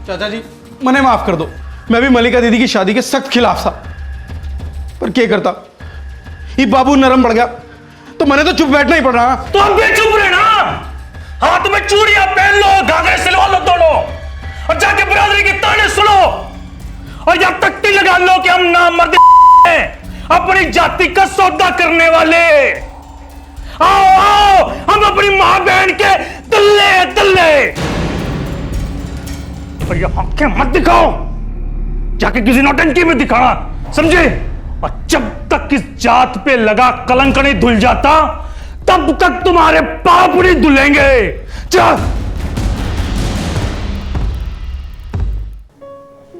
चाचा जी, मने माफ कर दो। मैं भी मल्लिका दीदी की शादी के सख्त खिलाफ था, पर क्या करता, ये बाबू नरम पड़ गया तो मैंने तो चुप बैठना ही पड़ रहा। तो अब भी चुप रहना, हाथ में चूड़ियां पहन लो, घाघरे सिलवा लो दोनों, और जाके बिरादरी के ताने सुनो, और जब तक लगा लो कि हम नाम मर्द हैं, अपनी जाति का सौदा करने वाले। आओ आओ, हम अपनी मां बहन के दल्ले दल्ले। और ये आंखें मत दिखाओ, जाके किसी नौटंकी में दिखाना, समझे? और जब तक इस जात पे लगा कलंक नहीं धुल जाता तब तक तुम्हारे पाप नहीं धुलेंगे। चल।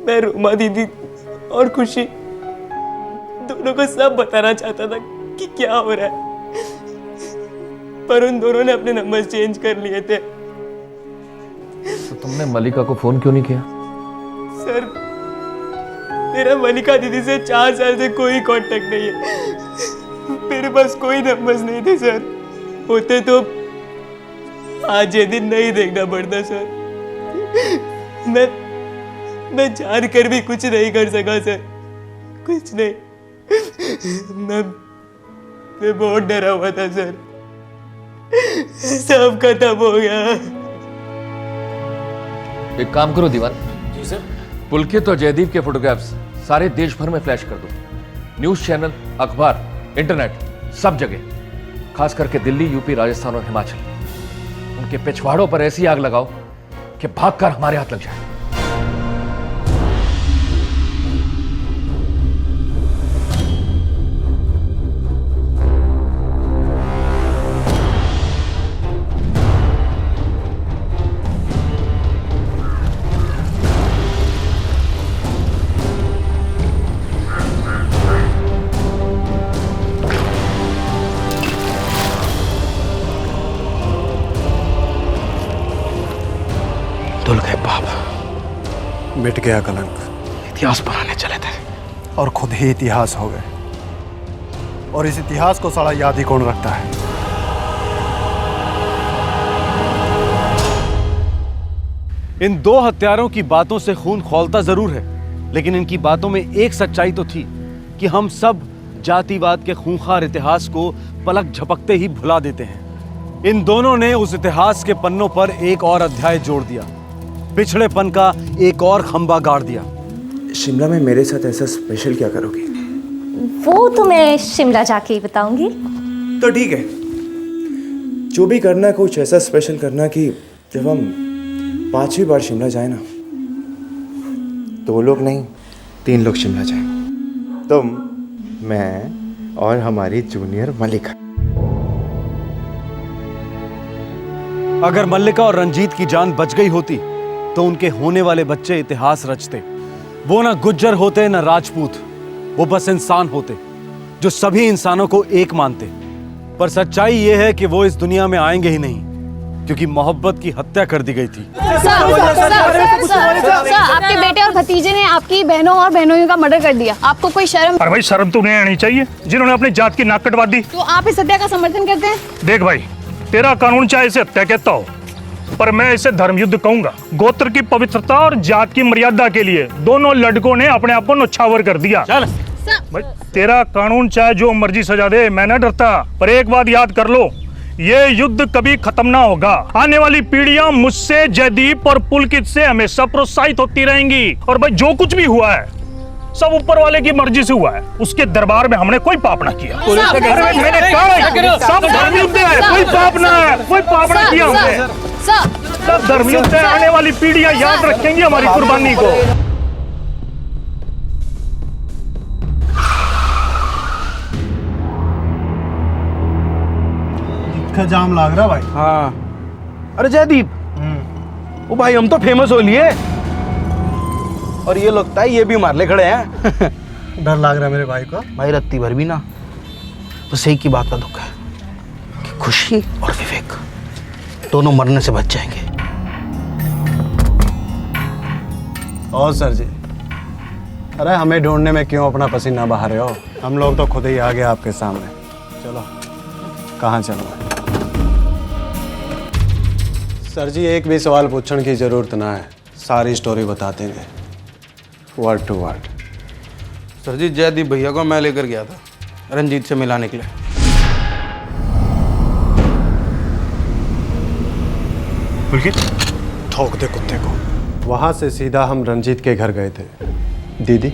मैं रोमा दीदी और खुशी दोनों को सब बताना चाहता था कि क्या हो रहा है, पर उन दोनों ने अपने नंबर चेंज कर लिए थे। तो तुमने मल्लिका को फोन क्यों नहीं किया? सर, मेरा मल्लिका दीदी से 4 साल से कोई कांटेक्ट नहीं है। मेरे पास कोई नंबर्स नहीं थे सर, होते तो आज ये दिन नहीं देखना पड़ता सर। मैं जान कर भी कुछ नहीं कर सका सर, कुछ नहीं। मैं बहुत डरा हुआ था सर, सब खत्म हो गया। एक काम करो दीवान। जी सर। पुलकित और जयदीप के फोटोग्राफ्स सारे देश भर में फ्लैश कर दो, न्यूज चैनल, अखबार, इंटरनेट, सब जगह, खास करके दिल्ली, यूपी, राजस्थान और हिमाचल। उनके पिछवाड़ों पर ऐसी आग लगाओ कि भागकर हमारे हाथ लग जाए। धुल गए पाप, मिट गया कलंक। इतिहास बनाने चले थे और खुद ही इतिहास हो गए। और इस इतिहास को साला याद ही कौन रखता है? इन दो हत्यारों की बातों से खून खौलता जरूर है, लेकिन इनकी बातों में एक सच्चाई तो थी कि हम सब जातिवाद के खूंखार इतिहास को पलक झपकते ही भुला देते हैं। इन दोनों ने उस इतिहास के पन्नों पर एक और अध्याय जोड़ दिया, पिछड़ेपन का एक और खंबा गाड़ दिया। शिमला में मेरे साथ ऐसा स्पेशल क्या करोगी? वो तो मैं शिमला जाके ही बताऊंगी। तो ठीक है, जो भी करना है कुछ ऐसा स्पेशल करना कि जब हम 5वीं बार शिमला जाए ना, 2 लोग नहीं 3 लोग शिमला जाए। तुम, मैं और हमारी जूनियर मल्लिका। अगर मल्लिका और रंजीत की जान बच गई होती तो उनके होने वाले बच्चे इतिहास रचते। वो ना गुज्जर होते ना राजपूत, वो बस इंसान होते जो सभी इंसानों को एक मानते। पर सच्चाई ये है कि वो इस दुनिया में आएंगे ही नहीं, क्योंकि मोहब्बत की हत्या कर दी गई थी। आपके बेटे और भतीजे ने आपकी बहनों और बहनोइयों का मर्डर कर दिया। आपको कोई शर्म? अरे भाई शर्म तो नहीं आनी चाहिए जिन्होंने अपनी जात की नाक कटवा दी। तो आप इस हत्या का समर्थन करते हैं? देख भाई, तेरा कानून चाहे इसे हत्या कहता हो, पर मैं इसे धर्म युद्ध कहूंगा। गोत्र की पवित्रता और जात की मर्यादा के लिए दोनों लड़कों ने अपने आप को न्यौछावर कर दिया। चल भाई, तेरा कानून चाहे जो मर्जी सजा दे, मैं न डरता। पर एक बात याद कर लो, ये युद्ध कभी खत्म ना होगा। आने वाली पीढ़ियां मुझसे, जयदीप और पुलकित से हमेशा प्रोत्साहित होती रहेंगी। और भाई जो कुछ भी हुआ है सब ऊपर वाले की मर्जी से हुआ है, उसके दरबार में हमने कोई पाप ना किया। मैंने कहा सब धर्मयुद्ध है, कोई पाप ना है, कोई पाप ना किया हमने। सब धर्मयुद्ध है, आने वाली पीढ़ियां याद रखेंगी हमारी कुर्बानी को। का जाम लाग रहा भाई। हाँ, अरे जयदीप, ओ भाई हम तो फेमस हो लिए और ये लगता है ये भी मारले खड़े हैं। डर लग रहा है मेरे भाई को। भाई रत्ती भर भी ना, तो सही की बात का दुख है कि खुशी और विवेक दोनों मरने से बच जाएंगे। और सर जी, अरे हमें ढूंढने में क्यों अपना पसीना बहा रहे हो? हम लोग तो खुद ही आ गए आपके सामने। चलो, कहाँ चलो? सर जी, एक भी सवाल पूछने की जरूरत ना है, सारी स्टोरी बता देंगे वर्ड टू वर्ड। सर जी, जयदीप भैया को मैं लेकर गया था रंजीत से मिलाने के लिए। पुलकित, ठोक दे कुत्ते को। वहां से सीधा हम रंजीत के घर गए थे। दीदी,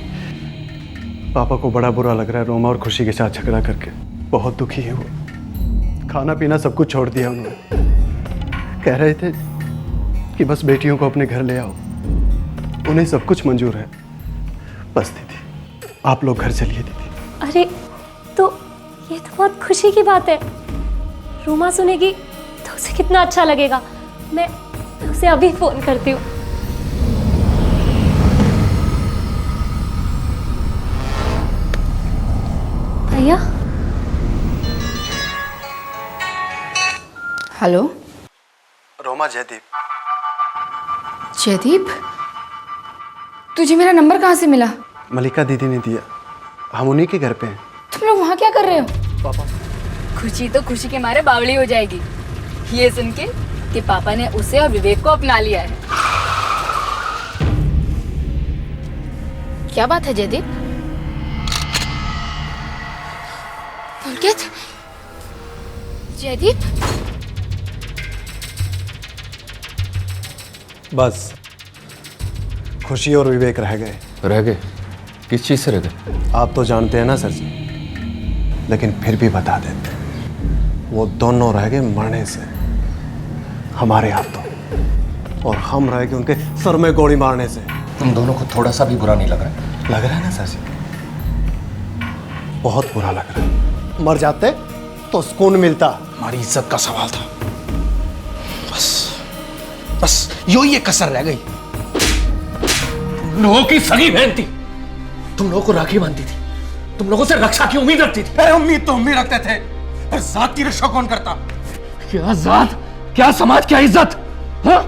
पापा को बड़ा बुरा लग रहा है रोमा और खुशी के साथ झगड़ा करके। बहुत दुखी है वो, खाना पीना सब कुछ छोड़ दिया उन्होंने। कह रहे थे कि बस बेटियों को अपने घर ले आओ, उन्हें सब कुछ मंजूर है। बस दीदी, आप लोग घर चलिए दीदी। अरे तो ये तो बहुत खुशी की बात है। रोमा सुनेगी तो उसे कितना अच्छा लगेगा। मैं उसे अभी फोन करती हूँ। भैया। हेलो रोमा, जयदीप। जयदीप, तुझे मेरा नंबर कहाँ से मिला? मल्लिका दीदी ने दिया, हम उन्हीं के घर पे हैं। तुम लोग वहाँ क्या कर रहे हो? पापा। खुशी तो खुशी के मारे बावली हो जाएगी ये सुन के कि पापा ने उसे और विवेक को अपना लिया है। क्या बात है जयदीप? पुलकित, जयदीप, बस खुशी और विवेक रह गए। रह गए? किस चीज से रह गए? आप तो जानते हैं ना सर जी, लेकिन फिर भी बता देते, वो दोनों रह गए मरने से, हमारे हाथों। और हम रह गए उनके सर में गोली मारने से। तुम दोनों को थोड़ा सा भी बुरा नहीं लग रहा? लग रहा है ना सर जी, बहुत बुरा लग रहा है। मर जाते तो सुकून मिलता। हमारी इज्जत का सवाल था, बस यो ही एक कसर रह गई। तुम लोगों की सगी बहन थी, तुम लोगों को राखी बांधती थी, तुम लोगों से रक्षा की उम्मीद रखती थी। अरे उम्मीद तो हम भी रखते थे, पर जात की रक्षा कौन करता? क्या जात, क्या समाज, क्या इज्जत? हाँ?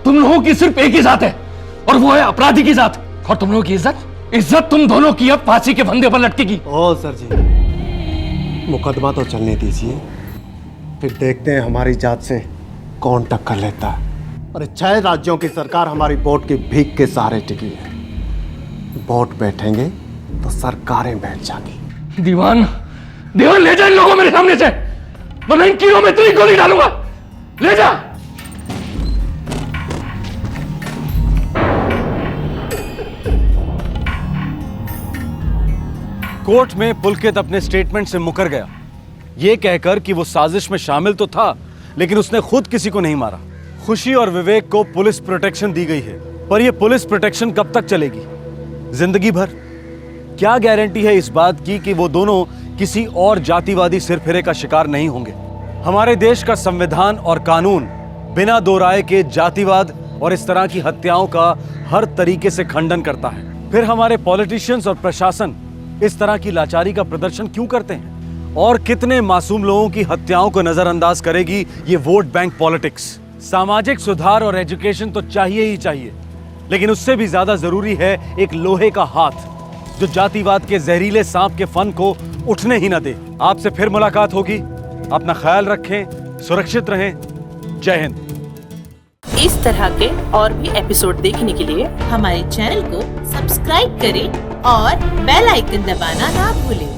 तुम लोगों की सिर्फ एक ही जात है और वो है अपराधी की जात। और तुम लोगों की इज्जत तुम दोनों की अब फांसी के फंदे पर लटकेगी। ओ सर जी, मुकदमा तो चलने दीजिए, फिर देखते हैं हमारी जात से कौन टक्कर लेता है। अरे 6 राज्यों की सरकार हमारी वोट की भीख के सहारे टिकी है। वोट बैठेंगे तो सरकारें बैठ जाएंगी। दीवान ले जा इन लोगों मेरे सामने से, वरना इन कीड़ों में तेरी गोली डालूंगा। ले जा। कोर्ट में पुलकित अपने स्टेटमेंट से मुकर गया, यह कहकर कि वो साजिश में शामिल तो था, लेकिन उसने खुद किसी को नहीं मारा। खुशी और विवेक को पुलिस प्रोटेक्शन दी गई है, पर यह पुलिस प्रोटेक्शन कब तक चलेगी? जिंदगी भर? क्या गारंटी है इस बात की कि वो दोनों किसी और जातिवादी सिरफिरे का शिकार नहीं होंगे? हमारे देश का संविधान और कानून बिना दो राय के जातिवाद और इस तरह की हत्याओं का हर तरीके से खंडन करता है। फिर हमारे पॉलिटिशियंस और प्रशासन इस तरह की लाचारी का प्रदर्शन क्यों करते हैं? और कितने मासूम लोगों की हत्याओं को नजरअंदाज करेगी ये वोट बैंक पॉलिटिक्स? सामाजिक सुधार और एजुकेशन तो चाहिए ही चाहिए, लेकिन उससे भी ज्यादा जरूरी है एक लोहे का हाथ जो जातिवाद के जहरीले सांप के फन को उठने ही न दे। आपसे फिर मुलाकात होगी, अपना ख्याल रखें, सुरक्षित रहें। जय हिंद। इस तरह के और भी एपिसोड देखने के लिए हमारे चैनल को सब्सक्राइब करें और बेल आइकन दबाना ना भूलें।